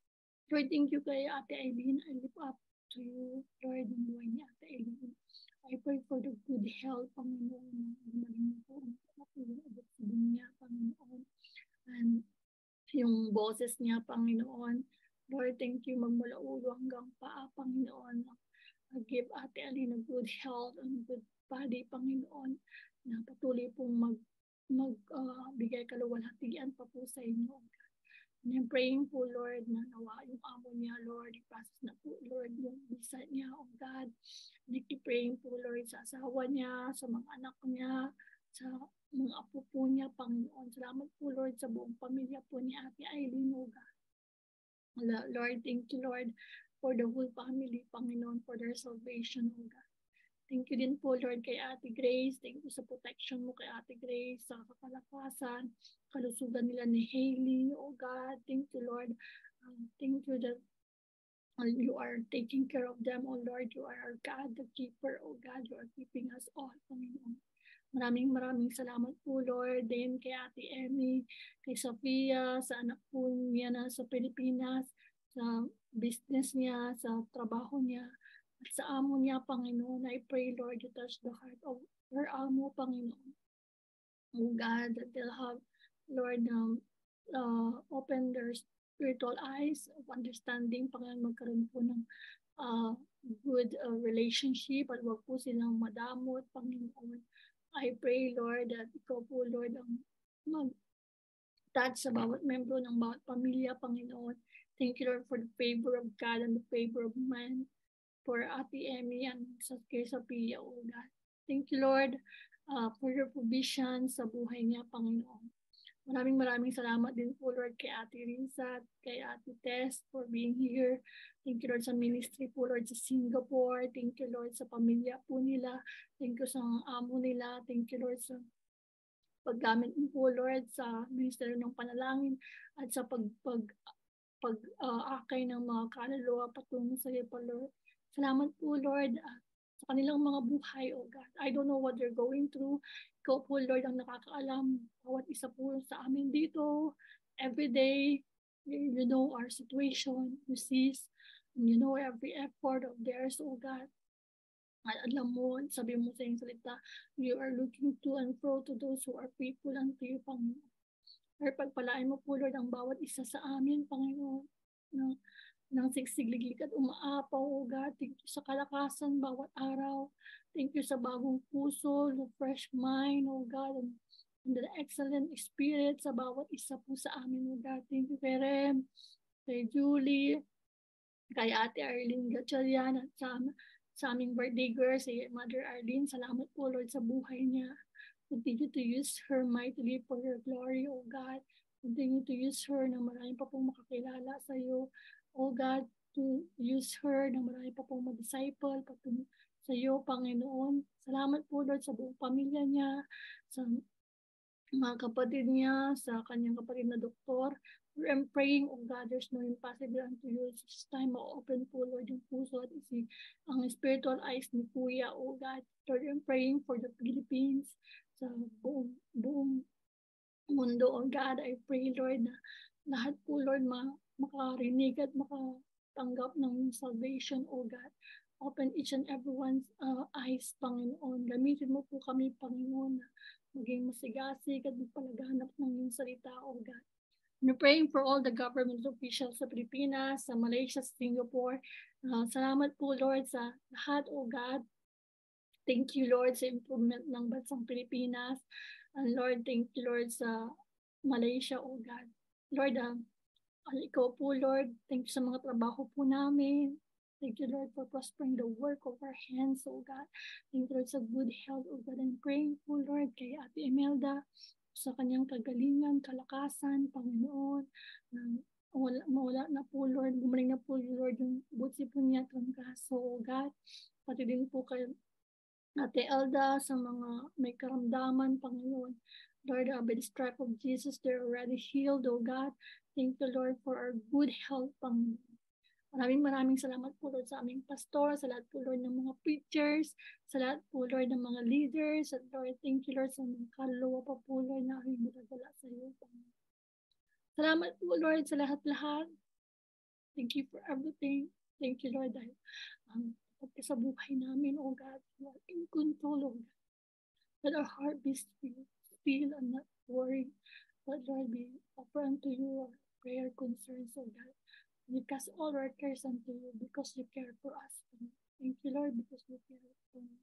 Speaker 2: Lord, thank you kay Ate Eileen. I lift up to you, Lord, yung buhay ni Ate Eileen. I pray for the good health, Panginoon, na maging po ang patuloy agad sa dunya, Panginoon. And yung boses niya, Panginoon, Lord, thank you, magmula ulo hanggang paa, Panginoon. Give Ate Eileen a good health and good body, Panginoon, na patuloy pong magbigay kaluwalhatian pa po sa inyo. And I'm praying po, Lord, na nawa yung amo niya, Lord, i-process na po, Lord, yung visa niya, oh God. Nag-praying po, Lord, sa asawa niya, sa mga anak niya, sa mga apo po niya, Panginoon. Salamat po, Lord, sa buong pamilya po ni Ate Eileen, oh God. Lord, thank you, Lord, for the whole family, Panginoon, for their salvation, oh God. Thank you din po, Lord, kay Ate Grace. Thank you sa protection mo kay Ate Grace, sa kakalakasan, kalusugan nila ni Hailey, oh God. Thank you, Lord. Thank you that you are taking care of them, oh Lord. You are our God, the keeper, oh God. You are keeping us all, Panginoon. Maraming salamat po, Lord. Din kay Ate Emmy, kay Sophia, sa anak po niya na sa Pilipinas, sa business niya, sa trabaho niya, at sa amo niya, Panginoon. I pray, Lord, you touch the heart of her amo, Panginoon. Oh God, that they'll have, Lord, open their spiritual eyes of understanding, Panginoon, magkaroon po ng good relationship at wag po silang madamot, Panginoon. I pray, Lord, that ikaw po, Lord, ang mag-touch sa bawat membro ng bawat pamilya, Panginoon. Thank you, Lord, for the favor of God and the favor of man for Ate Emmy and kay Sophia, oh God. Thank you, Lord, for your provision sa buhay niya, Panginoon. Maraming salamat din po, Lord, kay Ate Risa, kay Ate Tess for being here. Thank you, Lord, sa ministry po, Lord, sa Singapore. Thank you, Lord, sa pamilya po nila. Thank you sa amo nila. Thank you, Lord, sa paggamit mo po, Lord, sa Ministeryo ng Panalangin at sa pag-akay ng mga kaluluwa patungo sa iyo po, Lord. Salamat po, Lord, sa kanilang mga buhay, oh God. I don't know what they're going through. Ikaw po, Lord, ang nakakaalam. Bawat isa po sa amin dito, every day, you know our situation, you see, you know every effort of theirs, oh God. At alam mo, sabi mo sa iyong salita, you are looking to and fro to those who are faithful unto you, Panginoon. Or pagpalain mo po, Lord, ang bawat isa sa amin, Panginoon, ng sigsigliglig at umaapaw, oh God. Thank you sa kalakasan bawat araw. Thank you sa bagong puso, the fresh mind, oh God, and the excellent spirit sa bawat isa po sa amin, oh God. Thank you kay Rem, kay Julie, kay Ate Arlene Gatchalian, at sa aming birthday girl, si Mother Arlene. Salamat po, Lord, sa buhay niya. Continue to use her mightily for your glory, oh God. Continue to use her na marami pa pong makakilala sa iyo, oh God, to use her na marami pa pong mag-disciple patungo sa iyo, Panginoon. Salamat po, Lord, sa buong pamilya niya, sa mga kapatid niya, sa kanyang kapatid na doktor. I'm praying, oh God, there's no impossible unto you. This time, open po, Lord, yung puso at ang spiritual eyes ni Kuya, oh God. Lord, I'm praying for the Philippines, sa buong mundo, oh God. I pray, Lord, na lahat po, Lord, makarinig at makatanggap ng salvation, oh God. Open each and everyone's eyes, Panginoon. Gamitin mo po kami, Panginoon, na maging masigasig at magpalaganap ng iyong salita, oh God. We're praying for all the government officials sa Pilipinas, sa Malaysia, sa Singapore. Salamat po, Lord, sa lahat, oh God. Thank you, Lord, sa improvement ng bansang Pilipinas. And Lord, thank you, Lord, sa Malaysia, oh God. Lord, ikaw po, Lord, thank you sa mga trabaho po namin. Thank you, Lord, for prospering the work of our hands, oh God. Thank you, Lord, sa good health, oh God. And praying po, Lord, kay Ate Imelda, sa kanyang kagalingan, kalakasan, Panginoon. Mawala na po, Lord. Gumaling na po, Lord, yung butsi po niya, trangkaso, oh God. Pati din po kay Ate Elda, sa mga may karamdaman, Panginoon. Lord, by the stripe of Jesus, they're already healed, oh God. Thank you, Lord, for our good health, Panginoon. Maraming salamat po, Lord, sa aming pastor, sa lahat po, Lord, ng mga preachers, sa lahat po, Lord, ng mga leaders, at Lord, thank you, Lord, sa mga kaluluwa pa po, Lord, na aming madadala sa iyo, Panginoon. Salamat po, Lord, sa lahat-lahat. Thank you for everything. Thank you, Lord, dahil sa buhay namin, oh God, you are in control, oh God. Let our heart be still and not worry. But Lord, we offer unto you our prayer concerns, oh God. We cast all our cares unto you because you care for us. Thank you, Lord, because you care for me.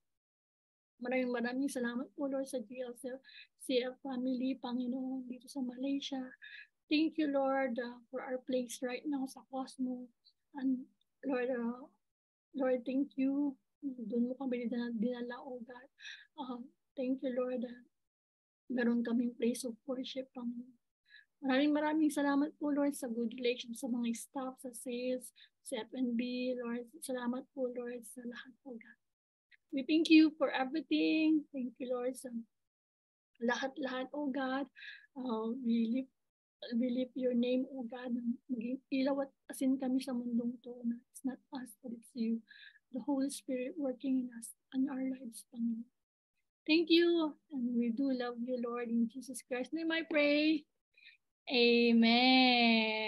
Speaker 2: Maraming salamat po, Lord, sa GLCF family, Panginoon, dito sa Malaysia. Thank you, Lord, for our place right now sa Cosmo. And Lord, thank you. Doon mo kami dinala, oh God. Thank you, Lord. Meron kaming place of worship, Panginoon. Maraming salamat po, Lord, sa good relations sa mga staff, sa sales, sa F&B, Lord. Salamat po, Lord, sa lahat po, God. We thank you for everything. Thank you, Lord, sa lahat, oh God. We lift your name, oh God. Maging ilaw at asin kami sa mundong to. It's not us, but it's you. The Holy Spirit working in us and our lives, Panginoon. Thank you, and we do love you, Lord, in Jesus Christ's name I pray. Amen.